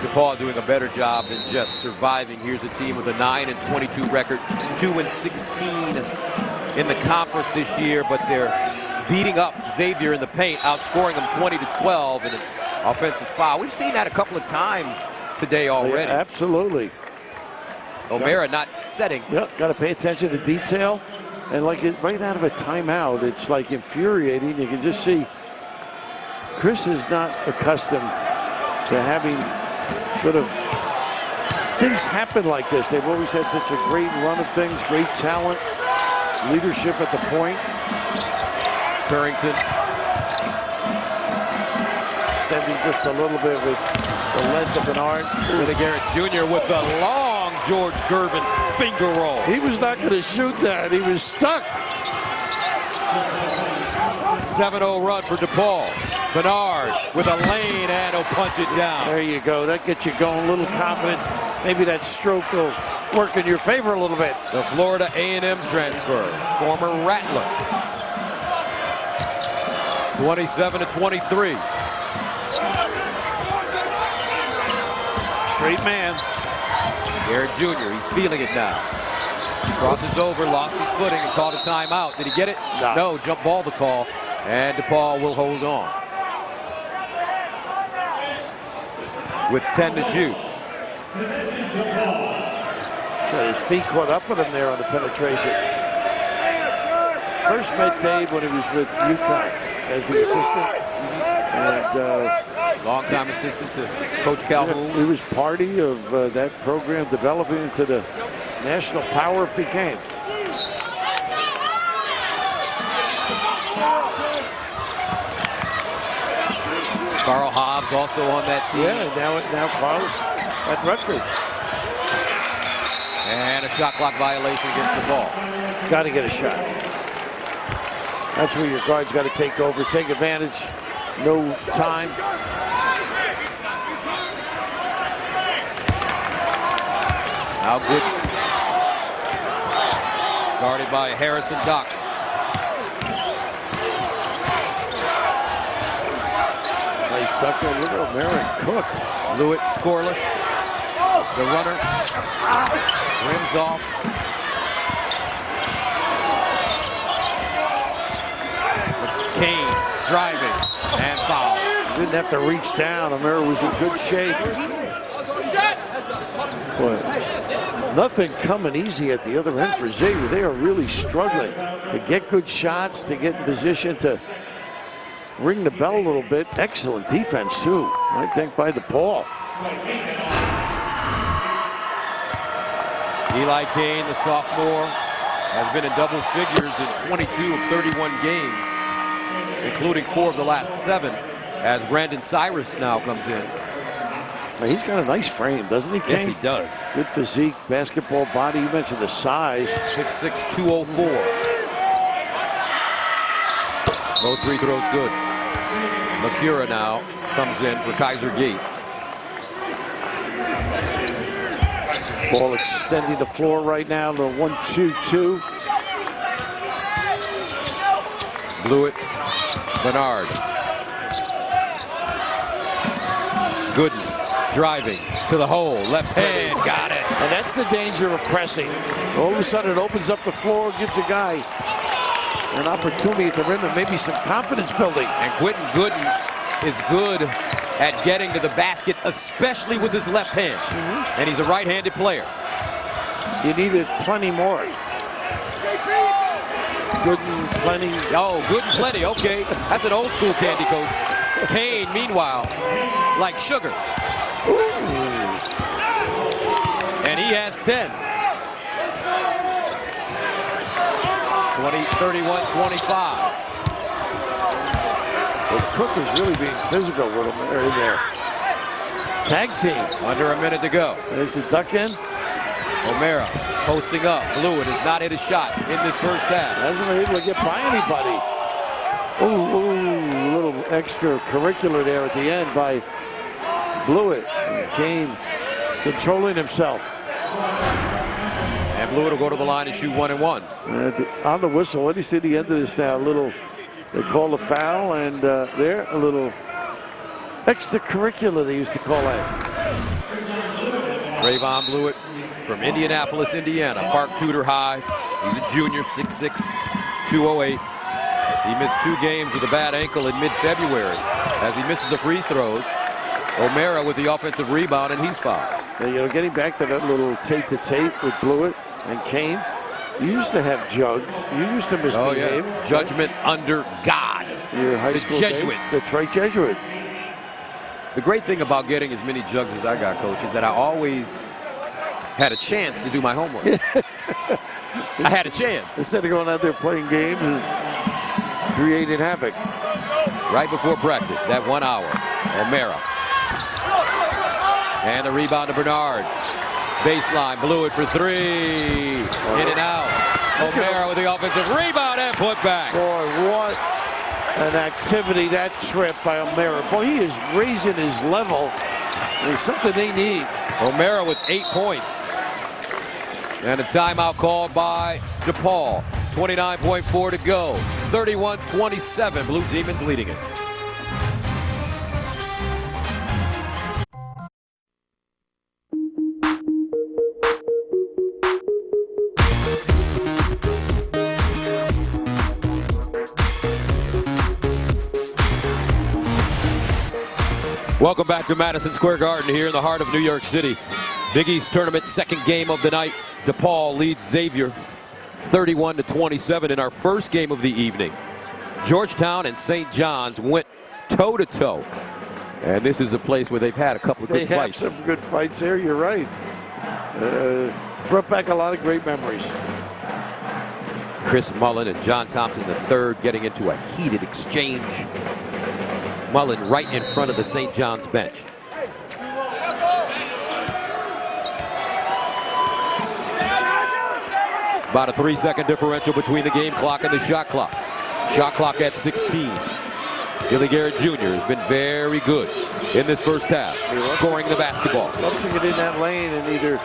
DePaul doing a better job than just surviving. Here's a team with a 9-22 record, 2-16 in the conference this year, but they're beating up Xavier in the paint, outscoring them 20-12 in an offensive foul. We've seen that a couple of times today already. Yeah, absolutely. O'Mara not setting. Yep, got to pay attention to detail. And like right out of a timeout, it's like infuriating. You can just see Chris is not accustomed to having sort of things happen like this. They've always had such a great run of things, great talent, leadership at the point. Currington extending just a little bit with the length of an arm. Billy Garrett Jr. with the long George Gervin finger roll. He was not going to shoot that. He was stuck. 7-0 run for DePaul. Bernard with a lane and he'll punch it down. There you go. That gets you going. A little confidence. Maybe that stroke will work in your favor a little bit. The Florida A&M transfer, former Rattler. 27-23. Straight man. Garrett Jr., he's feeling it now. Crosses over, lost his footing, and called a timeout. Did he get it? No, jump ball the call, and DePaul will hold on. With 10 to shoot. Got his feet caught up with him there on the penetration. First met Dave when he was with UConn as the assistant. And longtime assistant to Coach Calhoun. He was party of that program developing into the national power it became. Carl Hobbs also on that team. Yeah, now Carl's at Rutgers. And a shot clock violation against the ball. Got to get a shot. That's where your guard's got to take over, take advantage. No time. Now good. Guarded by Harrison Docks. Nice duck there. Look at O'Mara Cook. Bluiett scoreless. The runner rims off. Kane driving and foul. Didn't have to reach down. O'Mara was in good shape. Boy, nothing coming easy at the other end for Xavier. They are really struggling to get good shots, to get in position to ring the bell a little bit. Excellent defense, too, I think, by DePaul. Eli Kane, the sophomore, has been in double figures in 22 of 31 games, including 4 of the last 7, as Brandon Cyrus now comes in. He's got a nice frame, doesn't he, Kane? Yes, he does. Good physique, basketball body. You mentioned the size. 6'6", 204. Both free throws good. Makura now comes in for Kaiser Gates. Ball extending the floor right now to 1-2-2. Bluiett, Bernard. Gooden driving to the hole, left hand, got it. And that's the danger of pressing. All of a sudden it opens up the floor, gives a guy an opportunity at the rim and maybe some confidence building. And Quentin Gooden is good at getting to the basket, especially with his left hand. And he's a right-handed player. You needed plenty more. Gooden, plenty. Oh, Gooden, plenty, okay. That's an old school candy, Coach. Kane, meanwhile, like sugar. Ooh. And he has 10. 31-25. Well, Cook is really being physical with him in there. Tag team. Under a minute to go. There's the duck in. O'Mara posting up. Bluiett has not hit a shot in this first half. Hasn't been able to get by anybody. Ooh, a little extracurricular there at the end by Bluiett. And Kane controlling himself. And Bluiett will go to the line and shoot 1 and 1. On the whistle, what do you see at the end of this now? A little, they call a foul, and there, a little extracurricular they used to call that. Trevon Bluiett from Indianapolis, Indiana, Park Tudor High. He's a junior, 6'6", 208. He missed 2 games with a bad ankle in mid-February. As he misses the free throws, O'Mara with the offensive rebound, and he's fouled. Now, you know, getting back to that little tate-to-tate with Bluiett and Kane, you used to have Jug. You used to misbehave. Oh, yes. Judgment under God. Your high school Jesuits. Days, Detroit Jesuit. The great thing about getting as many jugs as I got, Coach, is that I always had a chance to do my homework. I had a chance. Instead of going out there playing games and creating havoc. Right before practice, that 1 hour, O'Mara. And the rebound to Bernard. Baseline, Bluiett for 3. In and out. O'Mara with the offensive rebound and put back. Boy, what an activity, that trip by O'Mara. Boy, he is raising his level. It's something they need. O'Mara with 8 points. And a timeout called by DePaul. 29.4 to go. 31-27. Blue Demons leading it. Welcome back to Madison Square Garden here in the heart of New York City. Big East Tournament second game of the night. DePaul leads Xavier 31-27 in our first game of the evening. Georgetown and St. John's went toe-to-toe. And this is a place where they've had a couple of good fights. They have some good fights there, you're right. Brought back a lot of great memories. Chris Mullen and John Thompson III getting into a heated exchange. Mullen right in front of the St. John's bench. About a 3-second differential between the game clock and the shot clock. Shot clock at 16. Billy Garrett Jr. has been very good in this first half, scoring the basketball. Loves to get in that lane and either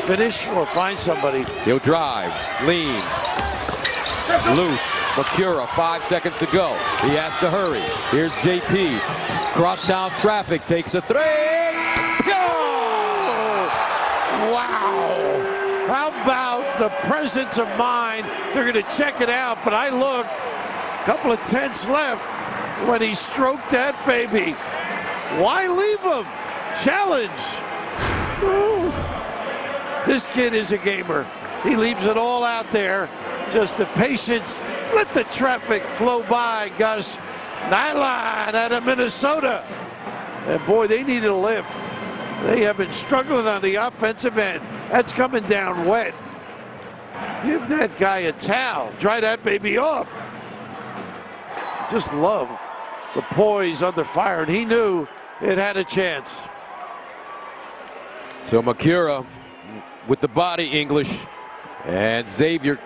finish or find somebody. He'll drive, lean, loose. Macura, 5 seconds to go. He has to hurry. Here's JP. Crosstown traffic, takes a three. Go! Wow. How about the presence of mind? They're going to check it out, but I look, a couple of tenths left when he stroked that baby. Why leave him? Challenge. Ooh. This kid is a gamer. He leaves it all out there. Just the patience. Let the traffic flow by, Gus. Nylon out of Minnesota. And boy, they needed a lift. They have been struggling on the offensive end. That's coming down wet. Give that guy a towel. Dry that baby off. Just love the poise under fire, and he knew it had a chance. So Macura with the body English, and Xavier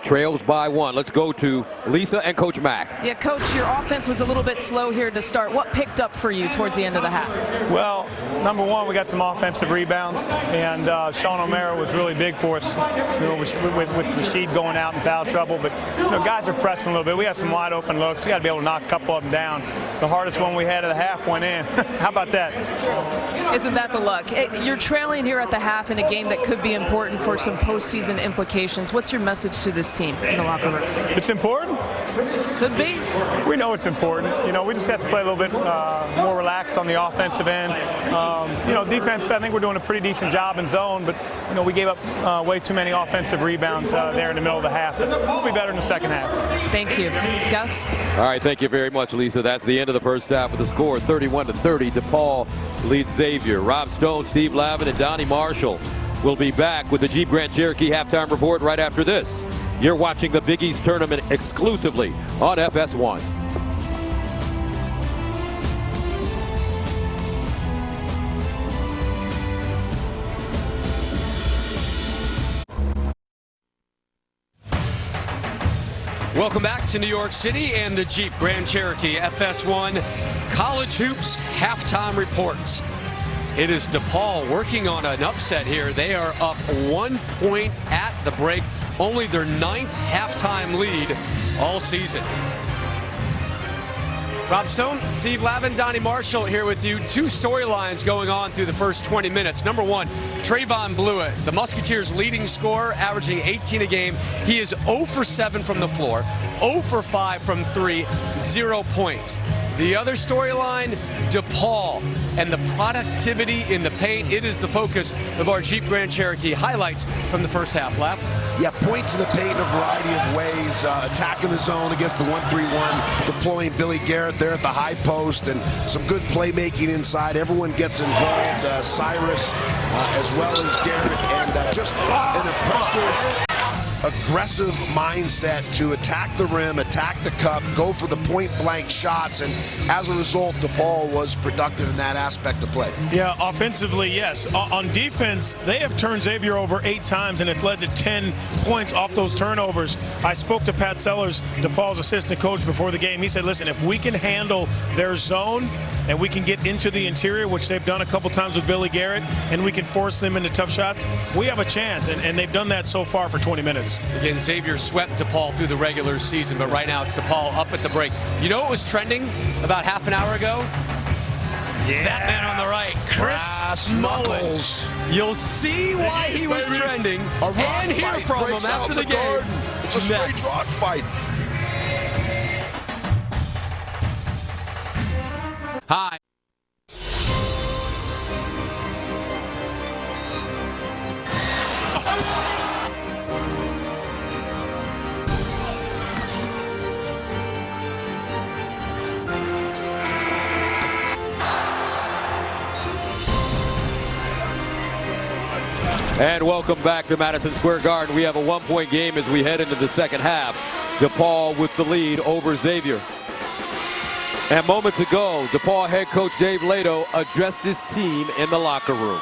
trails by 1. Let's go to Lisa and Coach Mack. Yeah, Coach, your offense was a little bit slow here to start. What picked up for you towards the end of the half? Well, number one, we got some offensive rebounds, and Sean O'Mara was really big for us, with Rashid going out in foul trouble. But guys are pressing a little bit. We got some wide open looks. We got to be able to knock a couple of them down. The hardest one we had of the half went in. How about that? Isn't that the luck? You're trailing here at the half in a game that could be important for some postseason implications. What's your message to this team in the locker room? It's important. Could be. We know it's important. We just have to play a little bit more relaxed on the offensive end. Defense, I think we're doing a pretty decent job in zone, but we gave up way too many offensive rebounds there in the middle of the half. But we'll be better in the second half. Thank you. Gus? All right, thank you very much, Lisa. That's the end of the first half with the score 31-30. DePaul leads Xavier. Rob Stone, Steve Lavin, and Donnie Marshall will be back with the Jeep Grand Cherokee halftime report right after this. You're watching the Big East Tournament exclusively on FS1. Welcome back to New York City and the Jeep Grand Cherokee FS1 College Hoops halftime reports. It is DePaul working on an upset here. They are up 1 point at the break, only their 9th halftime lead all season. Rob Stone, Steve Lavin, Donnie Marshall here with you. 2 storylines going on through the first 20 minutes. Number one, Trevon Bluiett, the Musketeers' leading scorer, averaging 18 a game. He is 0 for 7 from the floor, 0 for 5 from 3, 0 points. The other storyline, DePaul and the productivity in the paint. It is the focus of our Jeep Grand Cherokee. Highlights from the first half, Lav. Yeah, points in the paint in a variety of ways. Attacking the zone against the 1-3-1, deploying Billy Garrett there at the high post, and some good playmaking inside. Everyone gets involved. Cyrus as well as Garrett, and just an impressive aggressive mindset to attack the rim, attack the cup, go for the point-blank shots, and as a result, DePaul was productive in that aspect of play. Yeah, offensively, yes. On defense, they have turned Xavier over 8 times, and it's led to 10 points off those turnovers. I spoke to Pat Sellers, DePaul's assistant coach, before the game. He said, listen, if we can handle their zone and we can get into the interior, which they've done a couple times with Billy Garrett, and we can force them into tough shots, we have a chance, and they've done that so far for 20 minutes. Again, Xavier swept DePaul through the regular season, but right now it's DePaul up at the break. You know what was trending about half an hour ago? Yeah. That man on the right, Chris Mack. You'll see why he was trending and hear from him after the game. It's a straight rock fight. Hi. And welcome back to Madison Square Garden. We have a 1-point game as we head into the second half. DePaul with the lead over Xavier. And moments ago, DePaul head coach Dave Lato addressed his team in the locker room.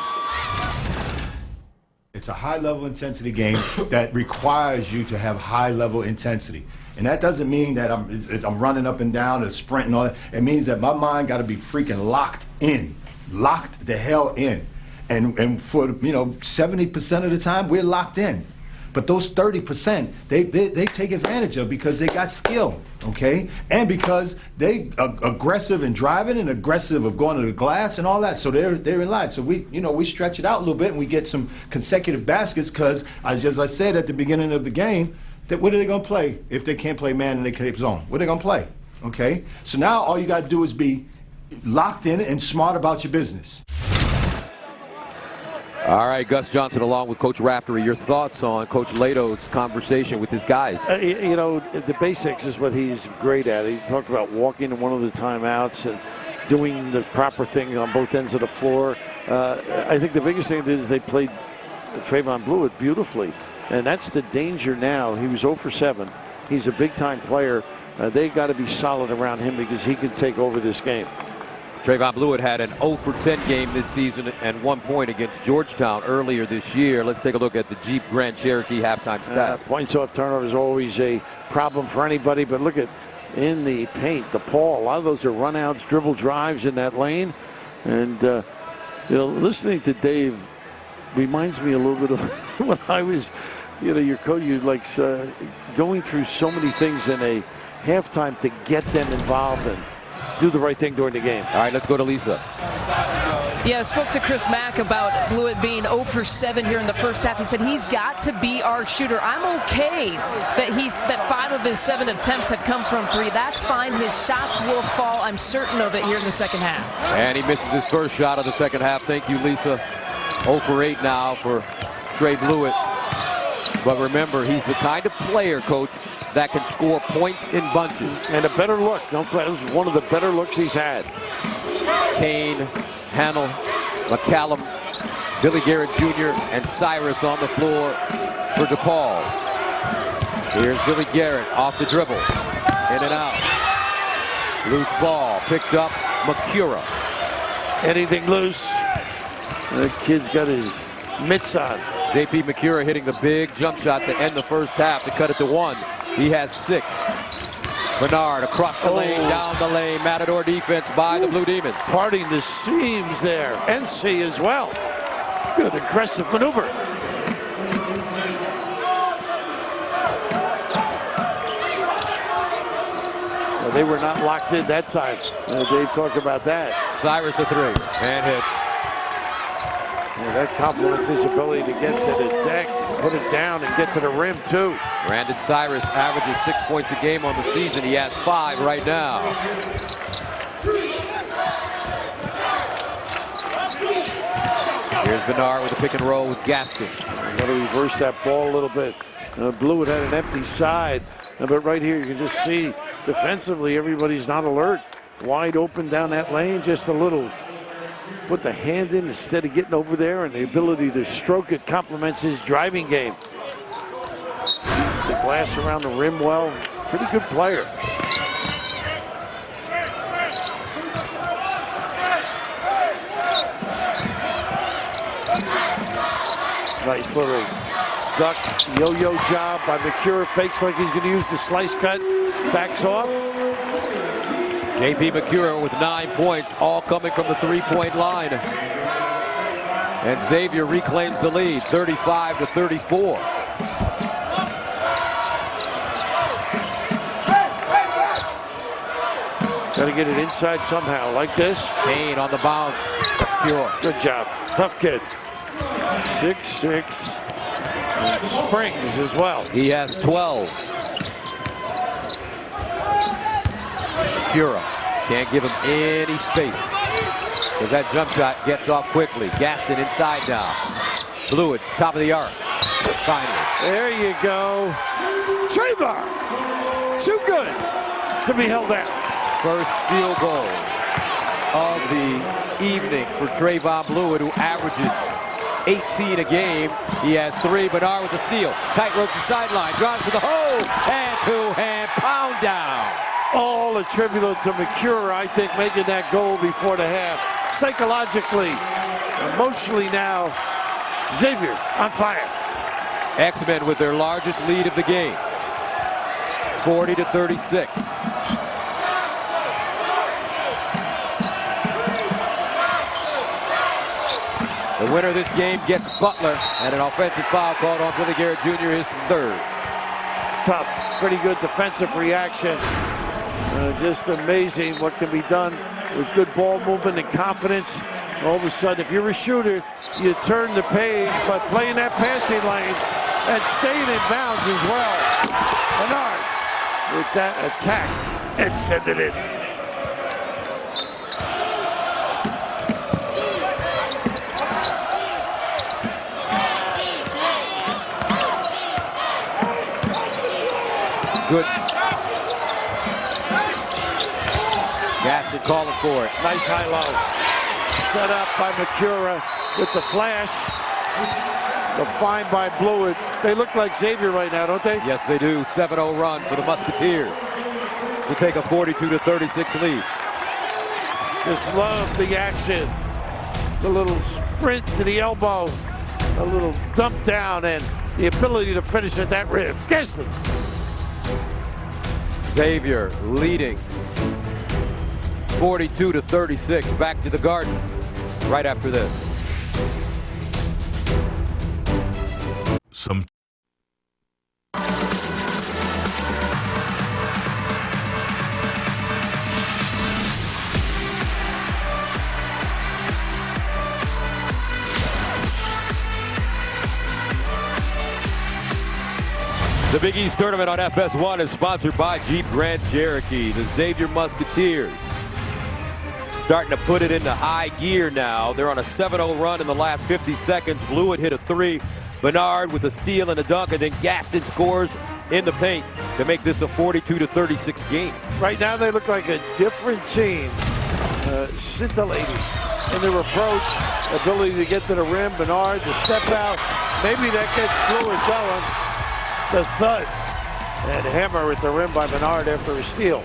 It's a high-level intensity game that requires you to have high-level intensity. And that doesn't mean that I'm running up and down and sprinting all that. It means that my mind got to be freaking locked in, locked the hell in. And for 70% of the time, we're locked in. But those 30%, they take advantage of because they got skill, okay? And because they aggressive in driving and aggressive of going to the glass and all that. So they're in line. So we stretch it out a little bit and we get some consecutive baskets because, as I said at the beginning of the game, that what are they going to play if they can't play man and they can't zone? What are they going to play, okay? So now all you got to do is be locked in and smart about your business. All right, Gus Johnson along with Coach Raftery. Your thoughts on Coach Lato's conversation with his guys? The basics is what he's great at. He talked about walking in one of the timeouts and doing the proper thing on both ends of the floor. I think the biggest thing is they played Trevon Bluiett beautifully, and that's the danger now. He was 0 for 7. He's a big-time player. They got to be solid around him because he can take over this game. Trevon Bluiett had an 0 for 10 game this season and 1 point against Georgetown earlier this year. Let's take a look at the Jeep Grand Cherokee halftime stats. Points off turnovers is always a problem for anybody, but look at in the paint, DePaul. A lot of those are runouts, dribble drives in that lane. And, listening to Dave reminds me a little bit of when I was, your coach, going through so many things in a halftime to get them involved and do the right thing during the game. All right, let's go to Lisa. Yeah, I spoke to Chris Mack about Bluiett being 0 for 7 here in the first half. He said he's got to be our shooter. I'm okay that 5 of his 7 attempts have come from 3. That's fine. His shots will fall. I'm certain of it here in the second half. And he misses his first shot of the second half. Thank you, Lisa. 0 for 8 now for Trey Bluiett. But remember, he's the kind of player, Coach, that can score points in bunches. And a better look. This was one of the better looks he's had. Kane, Hannell, McCallum, Billy Garrett Jr., and Cyrus on the floor for DePaul. Here's Billy Garrett off the dribble. In and out. Loose ball picked up McCura. Anything loose. The kid's got his mitts on. J.P. McCura hitting the big jump shot to end the first half to cut it to 1. He has 6. Bernard across the lane, down the lane. Matador defense by the Blue Demons. Parting the seams there. NC as well. Good aggressive maneuver. Well, they were not locked in that time. Dave talked about that. Cyrus a 3 and hits. Yeah, that complements his ability to get to the deck, put it down, and get to the rim, too. Brandon Cyrus averages 6 points a game on the season. He has 5 right now. Here's Bernard with a pick and roll with Gaskin. Got to reverse that ball a little bit. Bluiett had an empty side, but right here you can just see defensively everybody's not alert. Wide open down that lane, just a little. Put the hand in instead of getting over there, and the ability to stroke it complements his driving game. glass around the rim well. Pretty good player. Nice little duck yo-yo job by McCure. Fakes like he's going to use the slice cut. Backs off. J.P. McCure with 9 points, all coming from the three-point line. And Xavier reclaims the lead, 35-34. Got to get it inside somehow, like this. Kane on the bounce. Pure. Good job. Tough kid. 6'6". And springs as well. He has 12. Cura can't give him any space because that jump shot gets off quickly. Gaston inside now. Bluiett, top of the arc. Finally. There you go. Trevon. Too good to be held out. First field goal of the evening for Trevon Bluiett, who averages 18 a game. He has 3. Bernard with the steal. Tightrope to sideline. Drives to the hole. And two-hand pound down. All attributable to McCure, I think, making that goal before the half. Psychologically, emotionally now, Xavier on fire. X-Men with their largest lead of the game. 40-36. The winner of this game gets Butler, and an offensive foul called on Billy Garrett Jr., his 3rd. Tough, pretty good defensive reaction. Just amazing what can be done with good ball movement and confidence. All of a sudden, if you're a shooter, you turn the page, but playing that passing lane and staying in bounds as well. Bernard with that attack and send it in. Good. Gaston calling for it. Nice high-low. Set up by McCura with the flash. The find by Bluiett. They look like Xavier right now, don't they? Yes, they do. 7-0 run for the Musketeers to take a 42-36 lead. Just love the action. The little sprint to the elbow. A little dump down and the ability to finish at that rim. Gaston. Xavier leading 42-36. Back to the Garden right after this. The Big East Tournament on FS1 is sponsored by Jeep Grand Cherokee. The Xavier Musketeers starting to put it into high gear now. They're on a 7-0 run in the last 50 seconds. Bluiett hit a 3. Bernard with a steal and a dunk, and then Gaston scores in the paint to make this a 42-36 game. Right now they look like a different team. Scintillating in their approach, ability to get to the rim. Bernard, the step out. Maybe that gets Bluiett going. The thud and hammer at the rim by Bernard after a steal.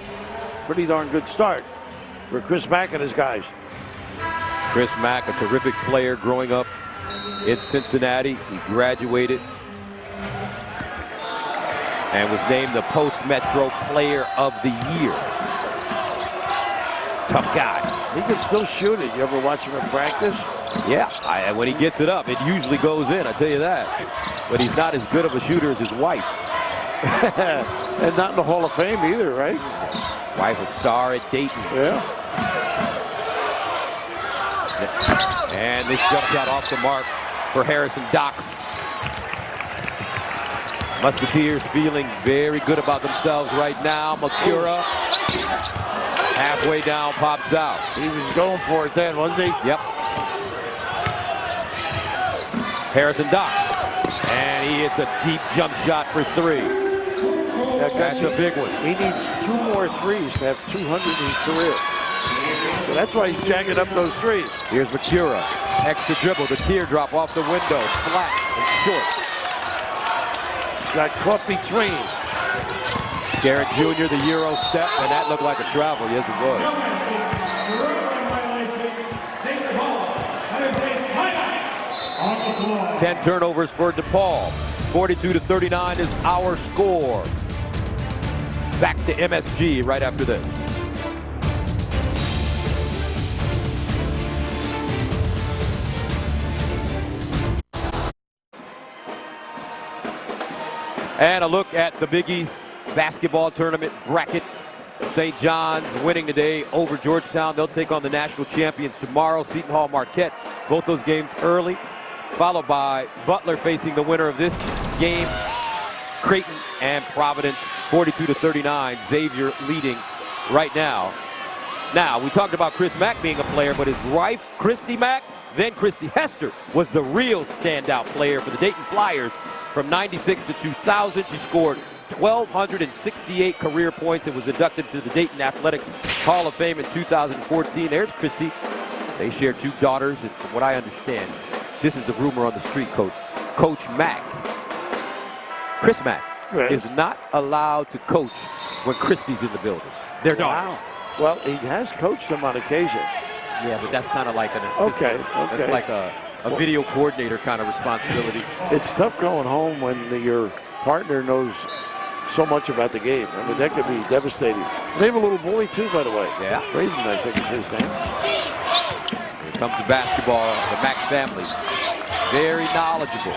Pretty darn good start for Chris Mack and his guys. Chris Mack, a terrific player growing up in Cincinnati. He graduated and was named the Post-Metro Player of the Year. Tough guy. He can still shoot it. You ever watch him in practice? Yeah, when he gets it up, it usually goes in, I tell you that. But he's not as good of a shooter as his wife. And not in the Hall of Fame either, right? Wife a star at Dayton. Yeah. And this jump shot off the mark for Harrison Docks. Musketeers feeling very good about themselves right now. McCura halfway down, pops out. He was going for it then, wasn't he? Yep. Harrison Docks. And he hits a deep jump shot for 3. That's a big one. He needs 2 more threes to have 200 in his career. So that's why he's jacking up those threes. Here's McCura. Extra dribble. The teardrop off the window. Flat and short. got caught between. Garrett Jr., the Euro step, and that looked like a travel. Yes, it was. 10 turnovers for DePaul. 42-39 is our score. Back to MSG right after this. And a look at the Big East basketball tournament bracket. St. John's winning today over Georgetown. They'll take on the national champions tomorrow. Seton Hall, Marquette. Both those games early. Followed by Butler facing the winner of this game, Creighton and Providence, 42-39. Xavier leading right now. Now, we talked about Chris Mack being a player, but his wife, Christy Mack, then Christy Hester, was the real standout player for the Dayton Flyers from 96 to 2000. She scored 1,268 career points and was inducted to the Dayton Athletics Hall of Fame in 2014. There's Christy. They share 2 daughters, and from what I understand, this is the rumor on the street, Coach. Coach Mack, Chris Mack, is not allowed to coach when Christy's in the building. Their daughters. Wow. Well, he has coached them on occasion. Yeah, but that's kind of like an assistant. Okay. That's like a video coordinator kind of responsibility. It's tough going home when your partner knows so much about the game. I mean, that could be devastating. They have a little boy, too, by the way. Yeah. Braden, I think is his name. Here comes the basketball, the Mack family. Very knowledgeable.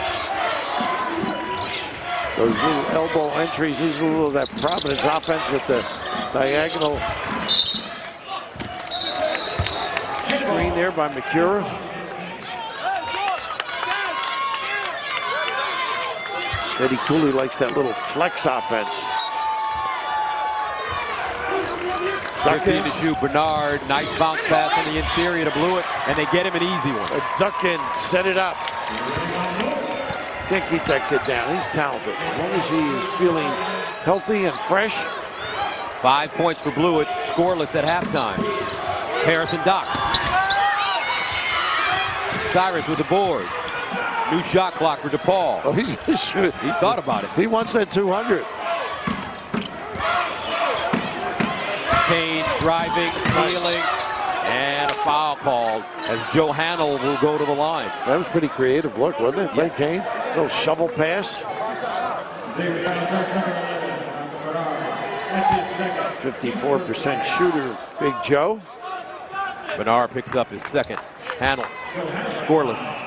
Those little elbow entries, these are a little of that Providence offense with the diagonal screen there by McCura. Eddie Cooley likes that little flex offense. 15 to shoot, Bernard. Nice bounce pass on the interior to Bluiett, and they get him an easy one. A duck in, set it up. Can't keep that kid down. He's talented. As long as he is feeling healthy and fresh. 5 points for Bluiett, scoreless at halftime. Harrison Docks. Cyrus with the board. New shot clock for DePaul. Oh, he's shooting. He thought about it. He wants that 200. Kane driving, dealing, and a foul called as Joe Hannell will go to the line. That was pretty creative look, wasn't it? By Kane. Little shovel pass. 54% shooter, Big Joe. Bernard picks up his second. Hannell, scoreless.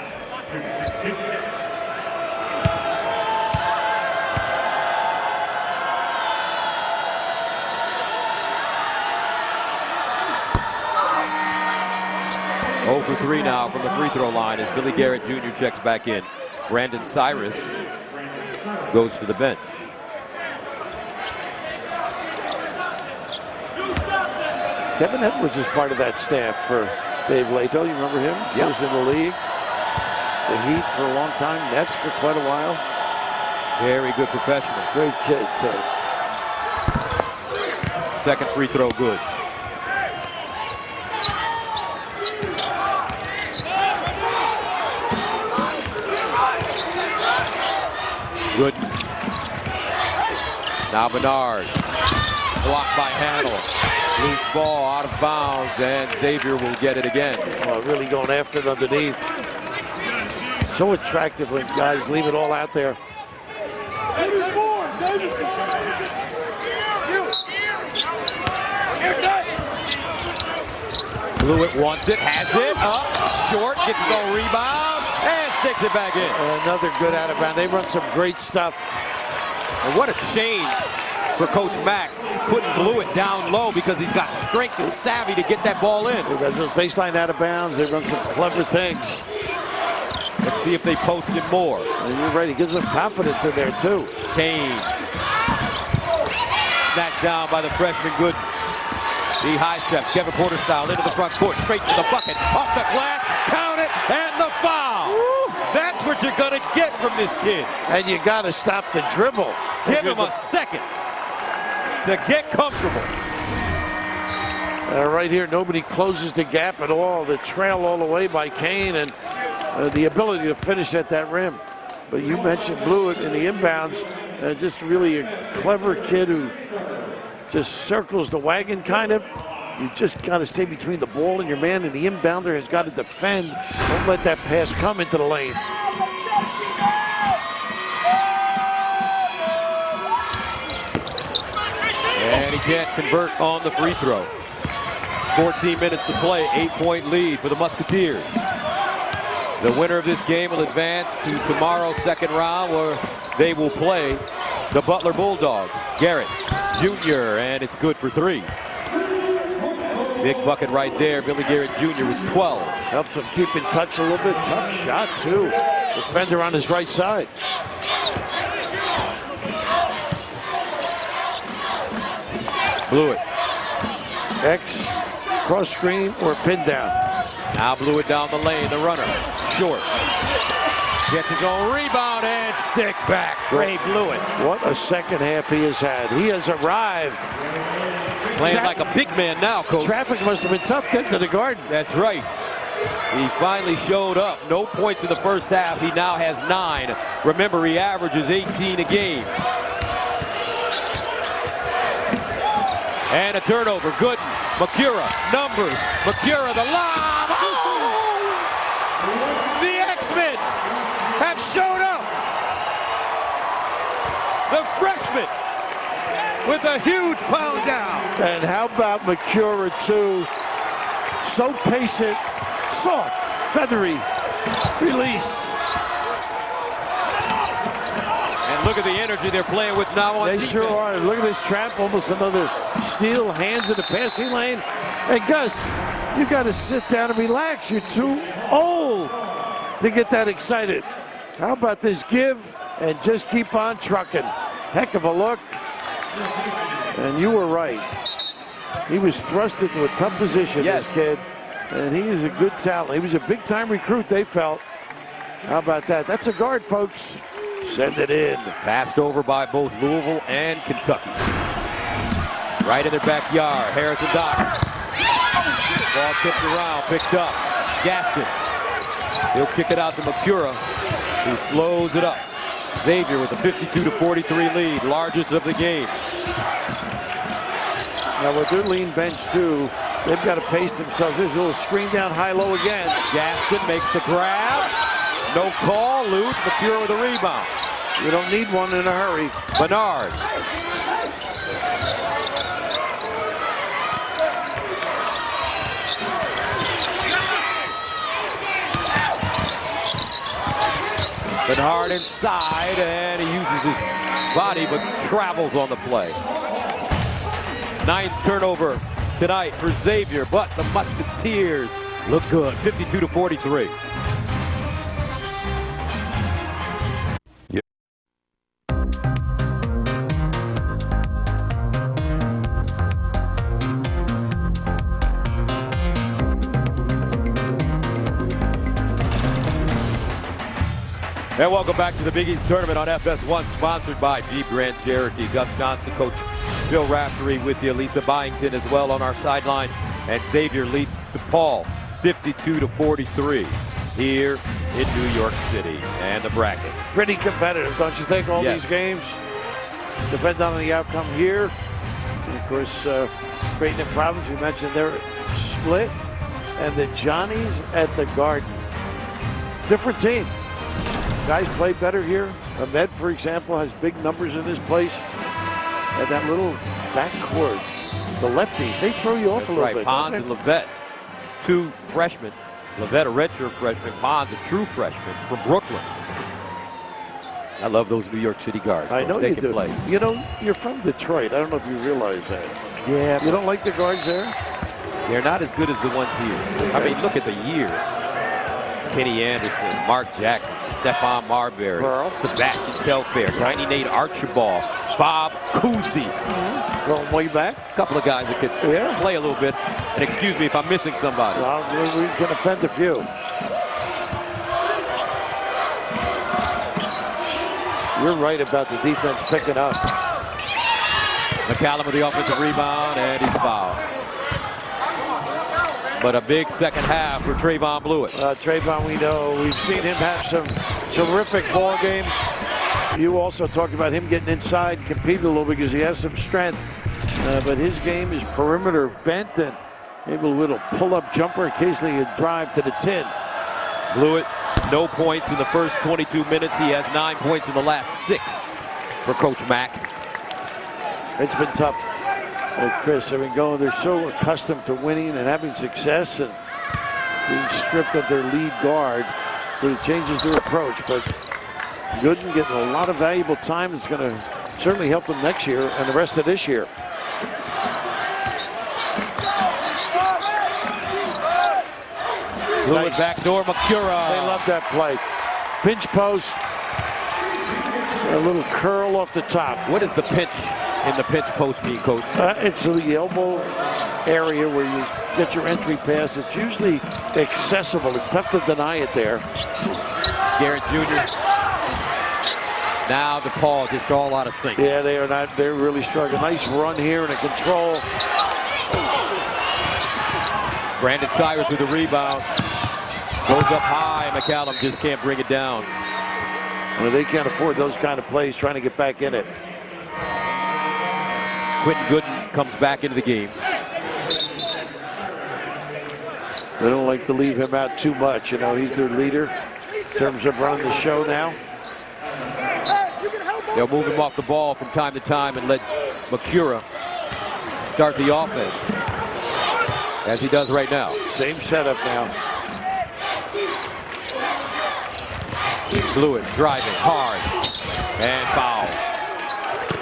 Oh for 3 now from the free throw line as Billy Garrett Jr. checks back in. Brandon Cyrus goes to the bench. Kevin Edwards is part of that staff for Dave Leto. You remember him? He was in the league. The Heat for a long time. Nets for quite a while. Very good professional. Great kid, too. Second free throw good. Gooden. Now Bernard. Blocked by Hannell. Loose ball out of bounds, and Xavier will get it again. Oh, really going after it underneath. So attractive when guys leave it all out there. Bluiett wants it, has it, up, short, gets his own rebound, and sticks it back in. Another good out of bounds. They run some great stuff. And what a change for Coach Mack, putting Bluiett down low because he's got strength and savvy to get that ball in. Those baseline out of bounds, they run some clever things. Let's see if they post him more. And you're right, he gives them confidence in there too. Kane. Snatched down by the freshman Gooden. He high steps, Kevin Porter style, into the front court, straight to the bucket, off the glass, count it, and the foul. Woo. That's what you're gonna get from this kid. And you gotta stop the dribble. Give him a second to get comfortable. Right here, nobody closes the gap at all. The trail all the way by Kane and the ability to finish at that rim. But you mentioned Bluiett in the inbounds. Just really a clever kid who just circles the wagon, kind of. You just got to stay between the ball and your man, and the inbounder has got to defend. Don't let that pass come into the lane. And he can't convert on the free throw. 14 minutes to play, 8-point lead for the Musketeers. The winner of this game will advance to tomorrow's second round, where they will play the Butler Bulldogs. Garrett Jr., and it's good for 3. Big bucket right there. Billy Garrett Jr. with 12. Helps him keep in touch a little bit. Tough shot, too. Defender on his right side. Bluiett. X, cross screen, or pin down. Now Bluiett down the lane, the runner. Short. Gets his own rebound and stick back. Trey Bluiett. What a second half he has had. He has arrived. Playing like a big man now, Coach. Traffic must have been tough getting to the Garden. That's right. He finally showed up. No points in the first half. He now has 9. Remember, he averages 18 a game. And a turnover. Gooden. Macura. Numbers. Macura, the lob. Oh! The X-Men have shown up. The freshman with a huge pound down. And how about Macura, too? So patient, soft, feathery release. And look at the energy they're playing with now on defense. They sure are. Look at this trap, almost another steal, hands in the passing lane. Hey, Gus, you got to sit down and relax. You're too old to get that excited. How about this give and just keep on trucking? Heck of a look. And you were right. He was thrust into a tough position, this kid. And he is a good talent. He was a big-time recruit, they felt. How about that? That's a guard, folks. Send it in. Passed over by both Louisville and Kentucky. Right in their backyard. Harrison Docks. Ball tipped around, picked up. Gaston. He'll kick it out to Macura, who slows it up. Xavier with a 52-43 lead, largest of the game. Now with their lean bench too, they've got to pace themselves. There's a little screen down high-low again. Gaston makes the grab. No call, loose. Macura with a rebound. You don't need one in a hurry. Bernard. Bernard inside, and he uses his body, but travels on the play. 9th turnover tonight for Xavier, but the Musketeers look good, 52-43. And welcome back to the Big East Tournament on FS1, sponsored by Jeep Grand Cherokee. Gus Johnson, Coach Bill Raftery with you. Lisa Byington as well on our sideline. And Xavier leads DePaul 52-43 here in New York City. And the bracket. Pretty competitive, don't you think, all these games? Depends on the outcome here. And of course, Creighton and Providence, we mentioned they're split. And the Johnnies at the Garden. Different team. Guys play better here. Ahmed, for example, has big numbers in this place. And that little backcourt, the lefties, they throw you off a little bit. Pons and Levette, 2 freshmen. Levette, a redshirt freshman. Pons, a true freshman from Brooklyn. I love those New York City guards. I know they you can do. play. You know, you're from Detroit. I don't know if you realize that. Yeah. You don't like the guards there? They're not as good as the ones here. Okay. I mean, look at the years. Kenny Anderson, Mark Jackson, Stephon Marbury, Sebastian Telfair, Tiny Nate Archibald, Bob Cousy. Going way back. A couple of guys that could play a little bit. And excuse me if I'm missing somebody. Well, we can offend a few. You're right about the defense picking up. McCallum with the offensive rebound, and he's fouled. But a big second half for Trevon Bluiett. Trevon, we know, we've seen him have some terrific ball games. You also talked about him getting inside, competing a little because he has some strength. But his game is perimeter bent and able a little pull-up jumper, occasionally a drive to the tin. Bluiett, no points in the first 22 minutes. He has 9 points in the last 6 for Coach Mack. It's been tough. Chris, I mean, they're so accustomed to winning and having success and being stripped of their lead guard, so it changes their approach. But Gooden getting a lot of valuable time. It's going to certainly help them next year and the rest of this year. Bluiett nice. Backdoor Macura. They love that play. Pinch post. A little curl off the top. What is the pinch in the pinch post mean, Coach? It's the elbow area where you get your entry pass. It's usually accessible. It's tough to deny it there. Garrett Jr. Now DePaul just all out of sync. Yeah, they are not. They're really struggling. Nice run here and a control. Brandon Cyrus with a rebound. Goes up high. McCallum just can't bring it down. Well, they can't afford those kind of plays trying to get back in it. Quentin Gooden comes back into the game. They don't like to leave him out too much. You know, he's their leader in terms of running the show now. They'll move him off the ball from time to time and let Macura start the offense, as he does right now. Same setup now. Bluiett driving hard and foul.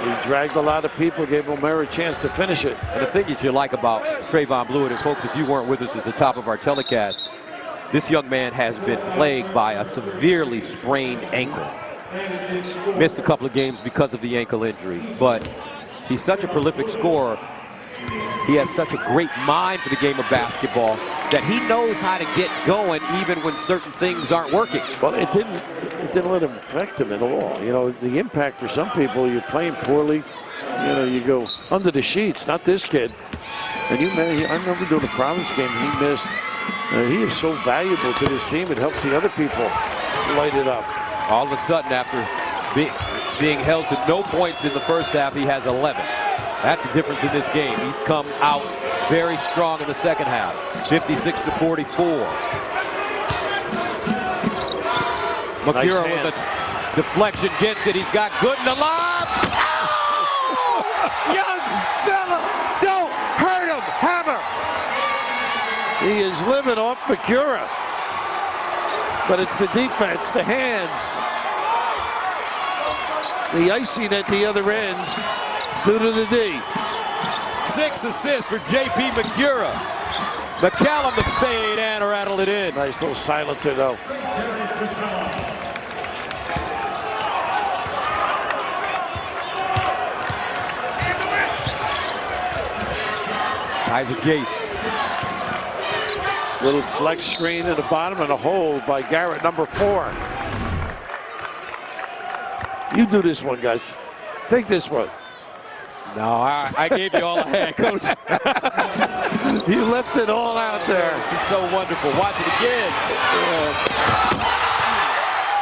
He dragged a lot of people, gave O'Mara a chance to finish it. And the thing that you like about Trevon Bluiett, and folks, if you weren't with us at the top of our telecast, this young man has been plagued by a severely sprained ankle. Missed a couple of games because of the ankle injury, but he's such a prolific scorer. He has such a great mind for the game of basketball that he knows how to get going even when certain things aren't working. Well, it didn't let him affect him at all. You know, the impact for some people, you're playing poorly, you know, you go under the sheets, not this kid. And I remember doing a Providence game, he missed. He is so valuable to this team, it helps the other people light it up. All of a sudden, after being held to no points in the first half, he has 11. That's the difference in this game. He's come out very strong in the second half. 56-44. Macura with a deflection gets it. He's got Gooden the lob. Oh! Young fella, don't hurt him, Hammer. He is living off Macura. But it's the defense, the hands. The icing at the other end due to the D. 6 assists for J.P. Macura. McCallum the fade and rattled it in. Nice little silencer though. Isaac Gates. Little flex screen in the bottom and a hold by Garrett, number 4. You do this one, guys. Take this one. No, I gave you all I had, Coach. You left it all out there. This is so wonderful. Watch it again.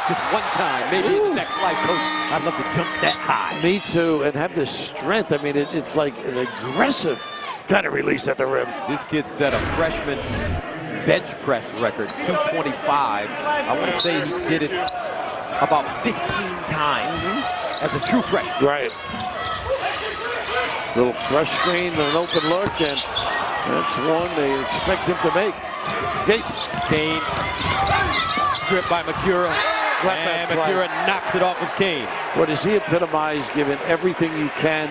Just one time, maybe in the next life, Coach. I'd love to jump that high. Me too, and have this strength. I mean, it's like an aggressive kind of release at the rim. This kid set a freshman bench press record, 225. I want to say he did it about 15 times as a true freshman. Right. Little brush screen, an open look, and that's one they expect him to make. Gates. Kane stripped by Macura, and Macura knocks it off of Kane. What does he epitomize? Giving everything you can.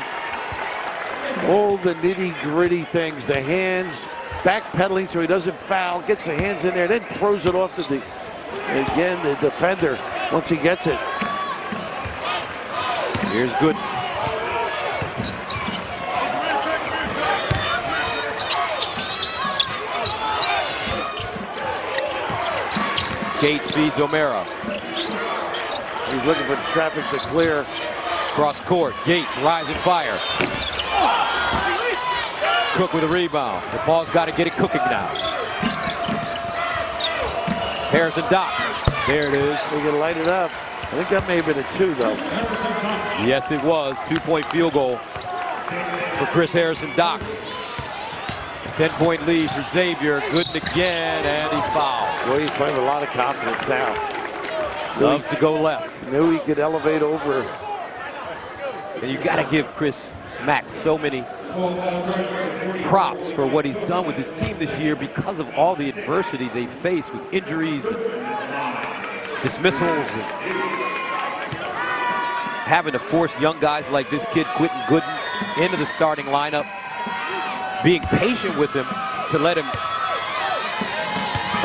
All the nitty-gritty things, the hands, backpedaling so he doesn't foul, gets the hands in there, then throws it off to the defender once he gets it. Here's Gooden. Gates feeds O'Mara. He's looking for traffic to clear. Cross court, Gates, rising fire. Cook with a rebound. DePaul's got to get it cooking now. Harrison Docks. There it is. They can light it up. I think that may have been a 2, though. Yes, it was. 2-point field goal for Chris Harrison-Docks. 10-point lead for Xavier. Gooden again, and he's fouled. Well, he's playing with a lot of confidence now. Loves to go left. Knew he could elevate over. And you got to give Chris Mack so many props for what he's done with his team this year because of all the adversity they faced with injuries and dismissals and having to force young guys like this kid, Quentin Gooden, into the starting lineup, being patient with him to let him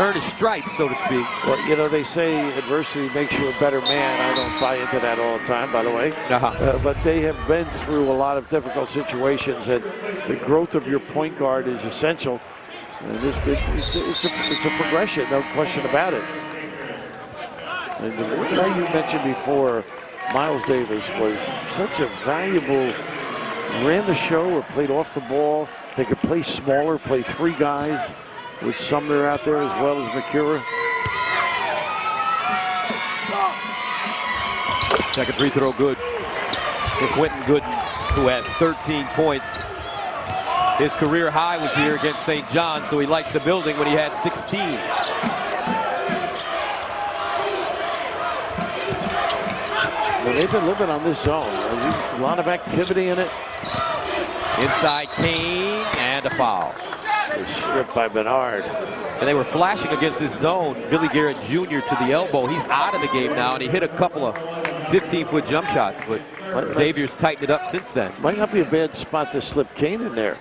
earn his stripes, so to speak. Well, you know, they say adversity makes you a better man. I don't buy into that all the time, by the way. But they have been through a lot of difficult situations, and the growth of your point guard is essential. And this kid, it's a progression, no question about it. And the guy you mentioned before, Miles Davis, was such a valuable, ran the show or played off the ball. They could play smaller, play 3 guys with Sumner out there as well as McCura. Second free throw good for Quentin Gooden, who has 13 points. His career high was here against St. John, so he likes the building when he had 16. Well, they've been living on this zone. A lot of activity in it. Inside Kane, and a foul. Stripped by Bernard. And they were flashing against this zone. Billy Garrett Jr. to the elbow. He's out of the game now, and he hit a couple of 15-foot jump shots, but Xavier's tightened it up since then. Might not be a bad spot to slip Kane in there.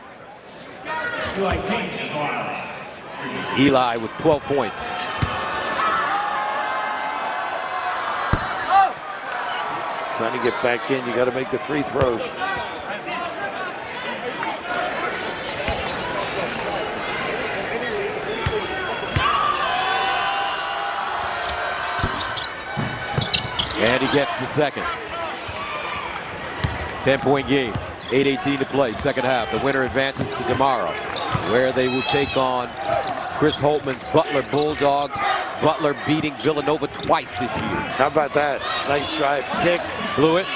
Eli with 12 points. Trying to get back in, you got to make the free throws. And he gets the second. 10-point game. 8:18 to play, second half. The winner advances to tomorrow, where they will take on Chris Holtman's Butler Bulldogs. Butler beating Villanova twice this year. How about that? Nice drive kick. Bluiett.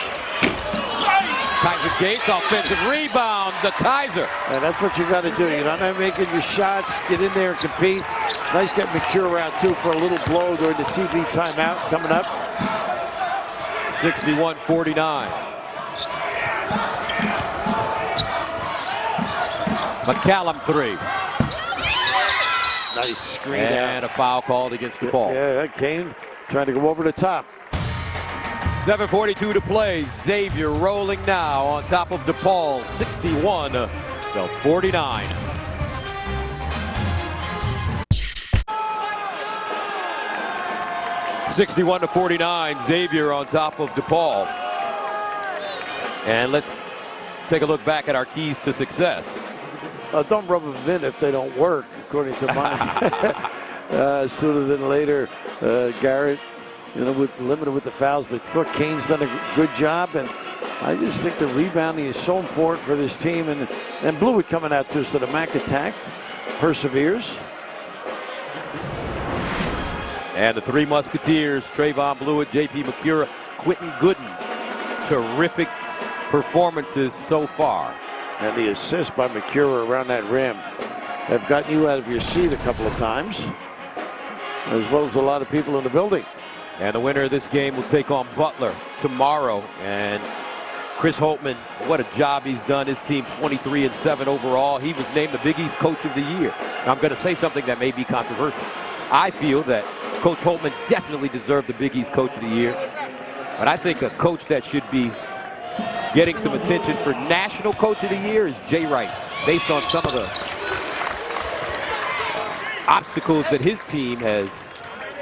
Kaiser Gates, offensive rebound. The Kaiser. And that's what you got to do. You're not making your shots. Get in there and compete. Nice getting McCure out, too, for a little blow during the TV timeout coming up. 61-49. McCallum 3. Nice screen and out. A foul called against DePaul. Yeah, Kane trying to go over the top. 7:42 to play. Xavier rolling now on top of DePaul, 61-49. (61-49). Xavier on top of DePaul. And let's take a look back at our keys to success. Don't rub them in if they don't work, according to mine. Sooner than later, Garrett, you know, limited with the fouls, but thought Kane's done a good job, and I just think the rebounding is so important for this team, and Bluiett coming out too, so the Mack attack perseveres. And the 3 Musketeers, Trevon Bluiett, J.P. McCura, Quentin Gooden. Terrific performances so far. And the assist by McCura around that rim have gotten you out of your seat a couple of times, as well as a lot of people in the building. And the winner of this game will take on Butler tomorrow. And Chris Holtman, what a job he's done. His team 23-7 overall. He was named the Big East Coach of the Year. Now, I'm going to say something that may be controversial. I feel that Coach Holtman definitely deserved the Big East Coach of the Year. But I think a coach that should be getting some attention for National Coach of the Year is Jay Wright, based on some of the obstacles that his team has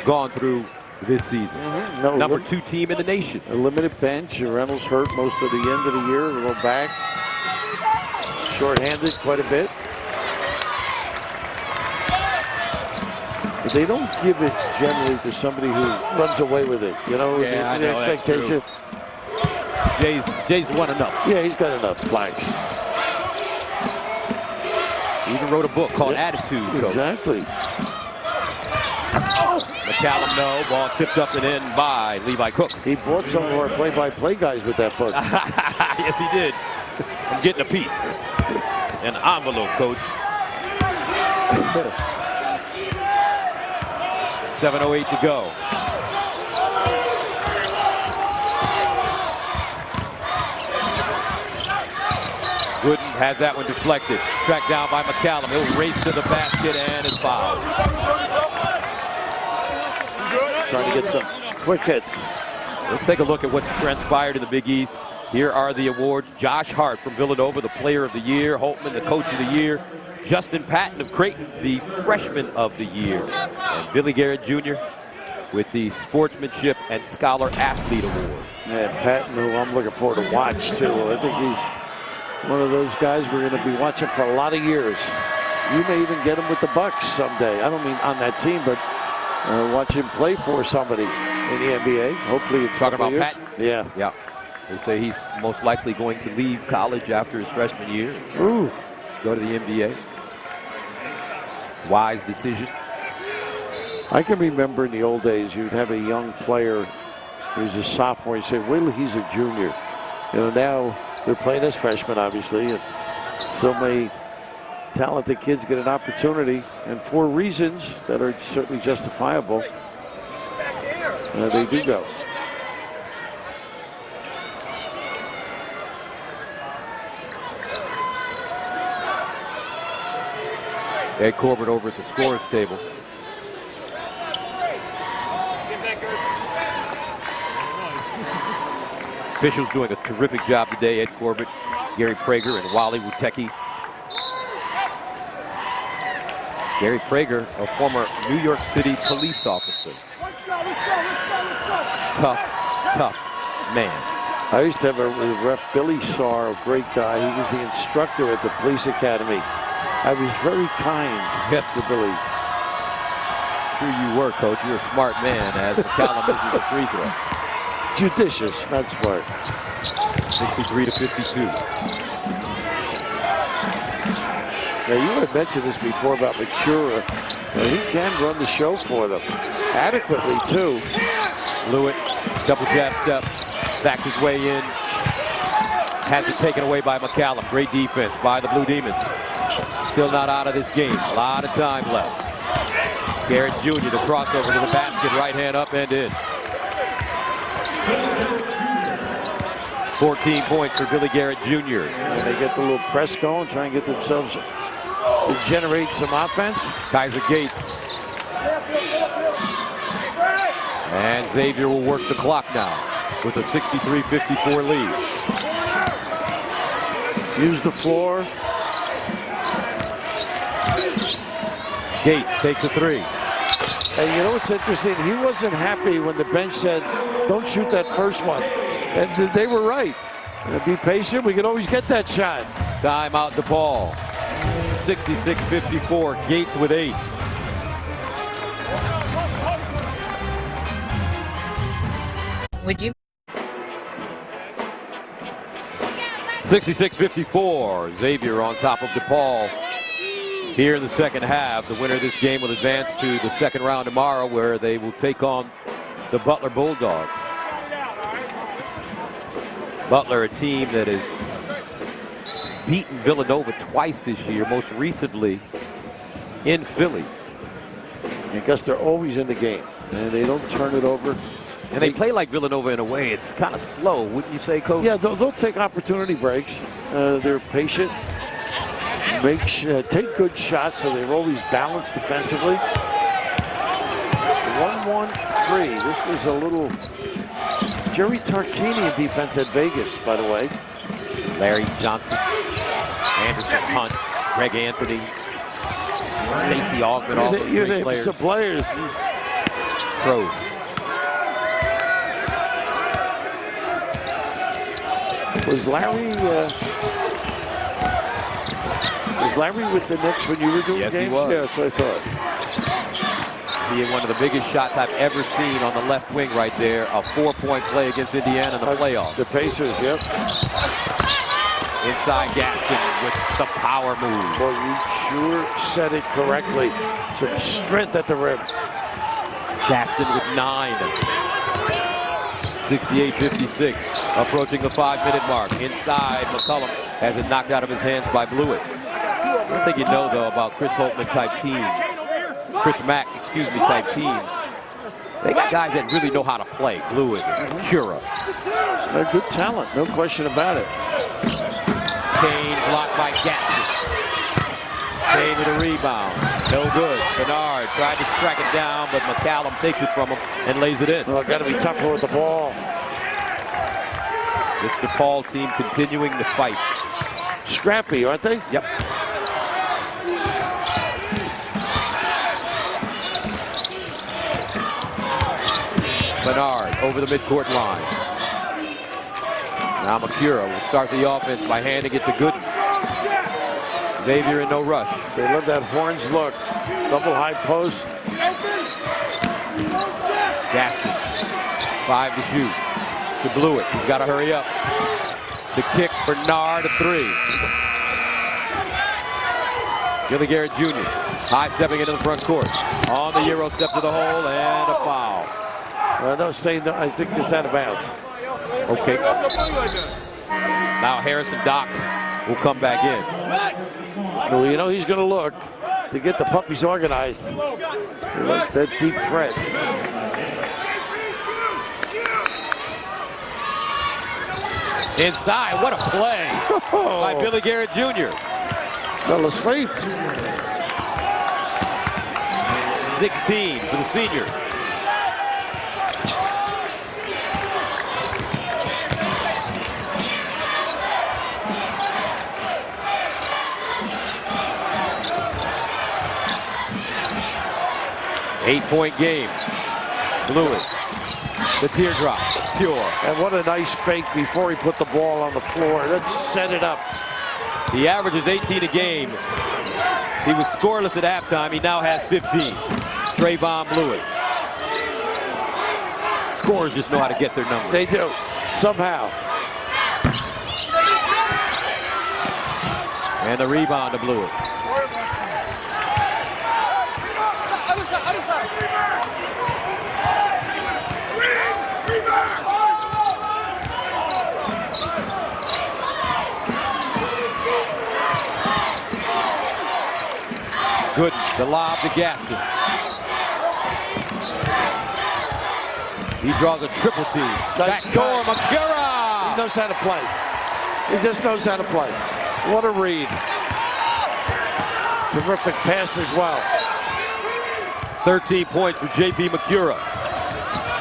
gone through this season. No, Number 2 team in the nation. A limited bench. Reynolds hurt most of the end of the year. We'll go back. Short-handed quite a bit. But they don't give it generally to somebody who runs away with it. You know, yeah, the expectation. Jay's won enough. Yeah, he's got enough flags. He even wrote a book called Attitude, Coach. Exactly. McCallum, no. Ball tipped up and in by Levi Cook. He bought some of our play-by-play guys with that book. Yes, he did. I'm getting a piece. An envelope, Coach. 7:08 to go. Gooden has that one deflected. Tracked down by McCallum. He'll race to the basket and is fouled. Trying to get some quick hits. Let's take a look at what's transpired in the Big East. Here are the awards. Josh Hart from Villanova, the Player of the Year. Holtman, the Coach of the Year. Justin Patton of Creighton, the Freshman of the Year. And Billy Garrett Jr. with the Sportsmanship and Scholar Athlete Award. And Patton, who I'm looking forward to watch, too. I think he's one of those guys we're going to be watching for a lot of years. You may even get him with the Bucks someday. I don't mean on that team, but watch him play for somebody in the NBA. Hopefully it's talking about years. Patton. Yeah. Yeah. They say he's most likely going to leave college after his freshman year. Ooh. Go to the NBA. Wise decision. I can remember in the old days, you'd have a young player who's a sophomore. You say, wait till he's a junior. You know, now they're playing as freshmen, obviously, and so many talented kids get an opportunity, and for reasons that are certainly justifiable, they do go. Ed Corbett over at the scorers table. Officials doing a terrific job today. Ed Corbett, Gary Prager, and Wally Wutecki. Gary Prager, a former New York City police officer. Tough man. I used to have a ref, Billy Sarr, a great guy. He was the instructor at the police academy. I was very kind to Billy. Sure you were, Coach. You're a smart man as McCallum misses a free throw. Judicious, not smart. 63-52. Now, you had mentioned this before about McCura. He can run the show for them. Adequately, too. Bluiett, double jab step, backs his way in. Has it taken away by McCallum. Great defense by the Blue Demons. Still not out of this game. A lot of time left. Garrett Jr., the crossover to the basket, right hand up and in. 14 points for Billy Garrett Jr. And they get the little press going, try and get themselves to generate some offense. Kaiser Gates. And Xavier will work the clock now with a 63-54 lead. Use the floor. Gates takes a three. And you know what's interesting? He wasn't happy when the bench said, don't shoot that first one. And they were right. Be patient. We can always get that shot. Timeout DePaul. 66-54. Gates with 8. Would you? 66-54. Xavier on top of DePaul. Here in the second half, the winner of this game will advance to the second round tomorrow, where they will take on the Butler Bulldogs. Butler, a team that has beaten Villanova twice this year, most recently in Philly. I guess they're always in the game, and they don't turn it over. And they play like Villanova in a way. It's kind of slow, wouldn't you say, Coach? Yeah, they'll take opportunity breaks. They're patient. Take good shots, so they're always balanced defensively. 1-1-3. This was a little Jerry Tarkanian defense at Vegas, by the way. Larry Johnson, Anderson Hunt, Greg Anthony, Stacey Augman, all those great players. Some players. Pros. Was Larry with the Knicks when you were doing games? Yes, he was. Yes, I thought. He had one of the biggest shots I've ever seen on the left wing right there. A 4-point play against Indiana in the playoffs. The Pacers, yep. Inside Gaston with the power move. Well, you sure said it correctly. Some strength at the rim. Gaston with 9. 68-56. Approaching the 5-minute mark. Inside, McCollum has it knocked out of his hands by Bluiett. One thing you know, though, about Chris Holtman type teams, Chris Mack, type teams, they got guys that really know how to play. Bluiett, Cura. They're good talent, no question about it. Kane blocked by Gaston. Kane with a rebound. No good. Bernard tried to track it down, but McCallum takes it from him and lays it in. Well, got to be tougher with the ball. This DePaul team continuing to fight. Scrappy, aren't they? Yep. Bernard over the midcourt line. Now Macura will start the offense by handing it to Gooden. Xavier in no rush. They love that horns look. Double high post. Gaston. 5 to shoot. To Bluiett. He's got to hurry up. The kick, Bernard, a 3. Billy Garrett Jr. high stepping into the front court. On the Euro step to the hole and a foul. No, say no, I think it's out of bounds. Okay. Now Harrison Docks will come back in. Well, you know he's going to look to get the puppies organized. He likes that deep threat. Inside, what a play by Billy Garrett Jr. Fell asleep. 16 for the senior. Eight-point game. Bluiett. The teardrop. Pure. And what a nice fake before he put the ball on the floor. Let's set it up. He averages 18 a game. He was scoreless at halftime. He now has 15. Trevon Bluiett. Scorers just know how to get their numbers. They do. Somehow. And the rebound to Bluiett. Good. The lob to Gaston. He draws a triple team. Nice Backdoor, Macura! He knows how to play. He just knows how to play. What a read. Terrific pass as well. 13 points for J.P. Macura.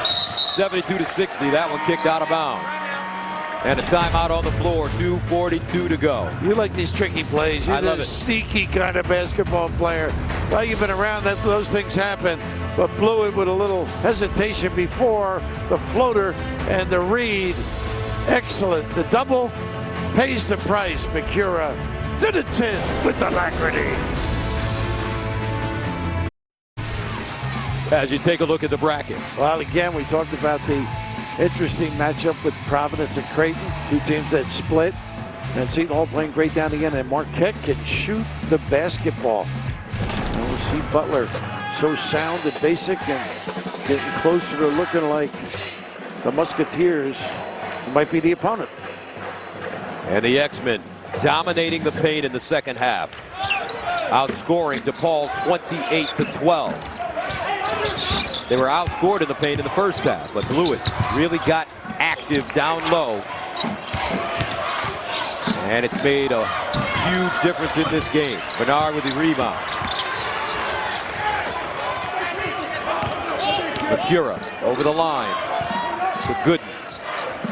72-60. That one kicked out of bounds. And a timeout on the floor. 2:42 to go. You like these tricky plays. You're I love a it. sneaky kind of basketball player. Well, you've been around that those things happen. But Bluiett with a little hesitation before the floater and the read. Excellent. The double pays the price. Macura to the 10 with alacrity. As you take a look at the bracket. Well, again, we talked about the interesting matchup with Providence and Creighton. Two teams that split. And Seton Hall playing great down again. And Marquette can shoot the basketball. And we'll see Butler so sound and basic and getting closer to looking like the Musketeers might be the opponent. And the X-Men dominating the paint in the second half. Outscoring DePaul 28-12. They were outscored in the paint in the first half, but Bluiett really got active down low. And it's made a huge difference in this game. Bernard with the rebound. Macura over the line to Gooden.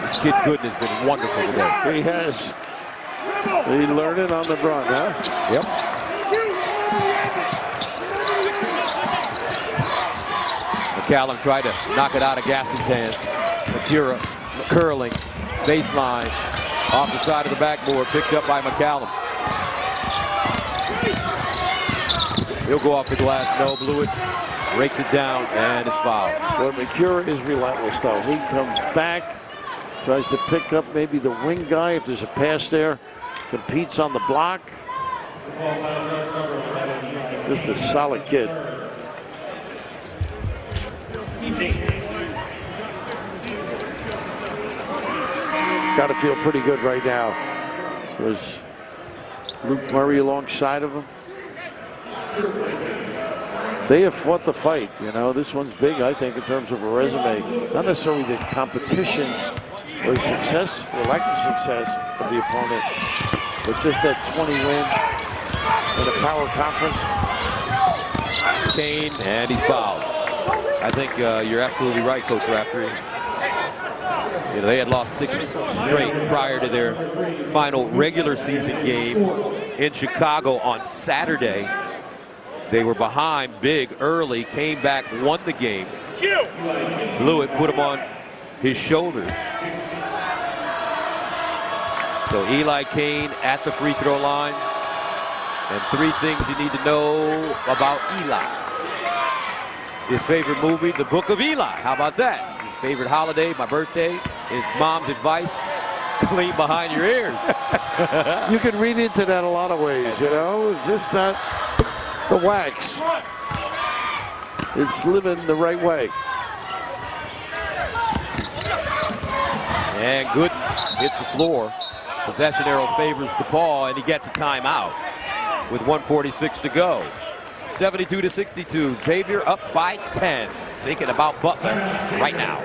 This kid Gooden has been wonderful today. He has. He learned it on the run, huh? Yep. McCallum tried to knock it out of Gaston's hand. Macura curling, baseline, off the side of the backboard, picked up by McCallum. He'll go off the glass. No, Bluiett rakes it down and is fouled. Well, Macura is relentless, though. He comes back, tries to pick up maybe the wing guy if there's a pass there, competes on the block. Just a solid kid. Got to feel pretty good right now. There's Luke Murray alongside of him. They have fought the fight. You know, this one's big, I think, in terms of a resume. Not necessarily the competition or the success or lack of success of the opponent, but just that 20 win in a power conference. Kane, and he's fouled. I think you're absolutely right, Coach Raftery. You know, they had lost 6 straight prior to their final regular season game in Chicago on Saturday. They were behind big early, came back, won the game. Bluiett put him on his shoulders. So Eli Kane at the free throw line. And 3 things you need to know about Eli. His favorite movie, The Book of Eli. How about that? His favorite holiday, my birthday. His mom's advice, clean behind your ears. You can read into that a lot of ways, you know. It's just not the wax. It's living the right way. And Gooden hits the floor. Possession arrow favors DePaul, and he gets a timeout with 1:46 to go. 72-62. Xavier up by 10. Thinking about Butler right now.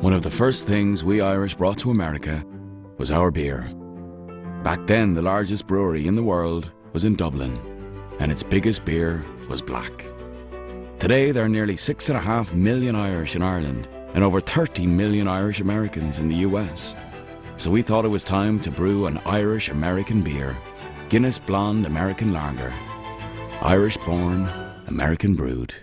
One of the first things we Irish brought to America was our beer. Back then, the largest brewery in the world was in Dublin, and its biggest beer was black. Today, there are nearly 6.5 million Irish in Ireland and over 30 million Irish Americans in the US. So we thought it was time to brew an Irish-American beer, Guinness Blonde American Lager. Irish-born, American-brewed.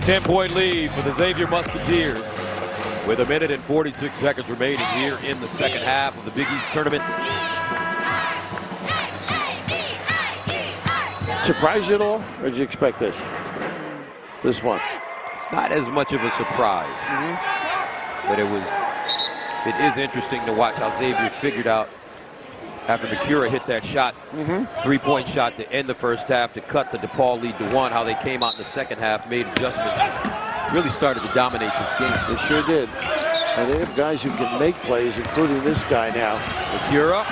Ten-point lead for the Xavier Musketeers with 1 minute and 46 seconds remaining here in the second half of the Big East Tournament. Surprised you at all, or did you expect this one? It's not as much of a surprise, but it is interesting to watch how Xavier figured out after Makura hit that shot, 3-point shot to end the first half to cut the DePaul lead to 1, how they came out in the second half, made adjustments, really started to dominate this game. They sure did. And they have guys who can make plays, including this guy now. Makura.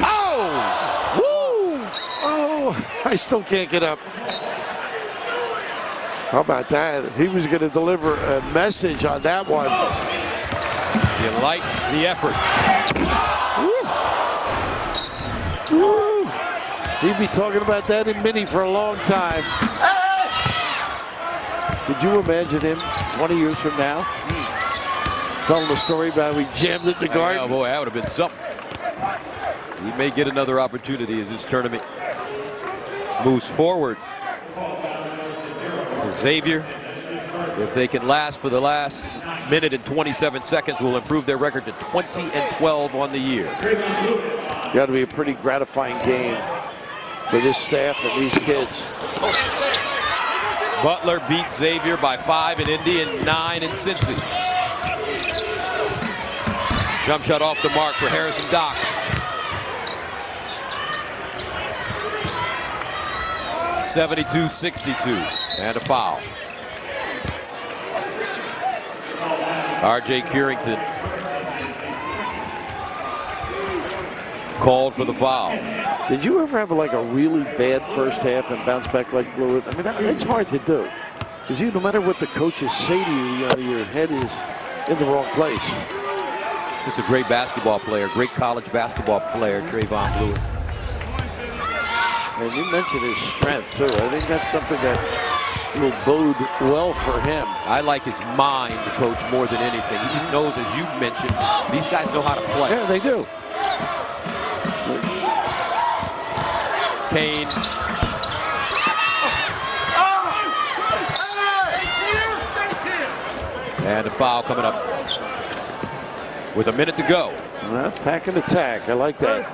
Oh! Woo! Oh, I still can't get up. How about that? He was going to deliver a message on that one. You like the effort. Woo. He'd be talking about that in Mini for a long time. Could you imagine him 20 years from now telling the story about we jammed it in the garden? Oh boy, that would have been something. He may get another opportunity as this tournament moves forward. So Xavier, if they can last for the last minute and 27 seconds, will improve their record to 20-12 on the year. Got to be a pretty gratifying game for this staff and these kids. Butler beat Xavier by 5 in Indy and 9 in Cincy. Jump shot off the mark for Harrison Docks. 72-62 and a foul. R.J. Curington called for the foul. Did you ever have like a really bad first half and bounce back like Bluiett? I mean, it's hard to do. Because no matter what the coaches say to you, your head is in the wrong place. He's just a great basketball player, great college basketball player, Trevon Bluiett. And you mentioned his strength, too. I think that's something that will bode well for him. I like his mind, Coach, more than anything. He just knows, as you mentioned, these guys know how to play. Yeah, they do. Kane. And a foul coming up with a minute to go. Well, pack and attack. I like that.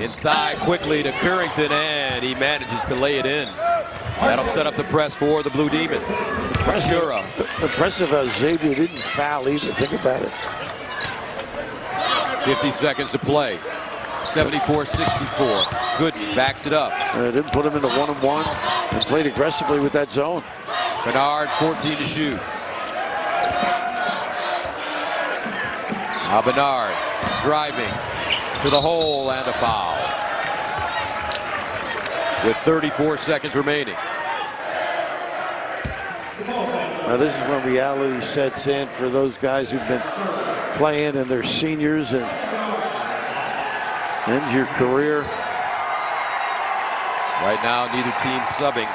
Inside quickly to Currington, and he manages to lay it in. That'll set up the press for the Blue Demons. Impressive how Xavier didn't foul either. Think about it. 50 seconds to play. 74-64. Gooden backs it up. Didn't put him in the 1-on-1 and played aggressively with that zone. Bernard, 14 to shoot. Now Bernard driving to the hole and a foul. With 34 seconds remaining. Now this is when reality sets in for those guys who've been playing and they're seniors and ends your career. Right now, neither team subbing.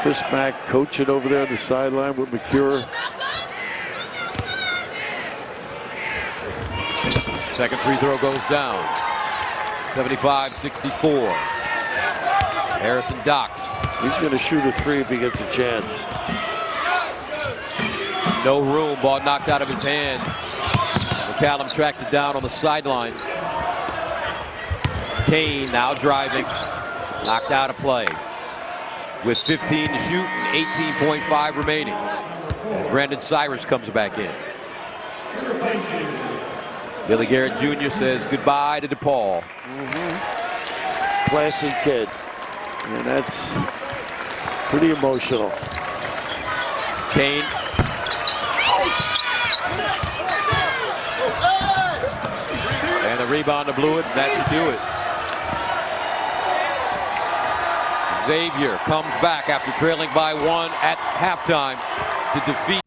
Chris Mack coaching over there on the sideline with McCure. Second free throw goes down. 75-64. Harrison Docks. He's going to shoot a three if he gets a chance. No room. Ball knocked out of his hands. McCallum tracks it down on the sideline. Kane now driving. Knocked out of play. With 15 to shoot and 18.5 remaining. As Brandon Cyrus comes back in. Billy Garrett Jr. says goodbye to DePaul. Classy kid. And that's pretty emotional. Kane. And the rebound to Bluiett. That should do it. Xavier comes back after trailing by 1 at halftime to defeat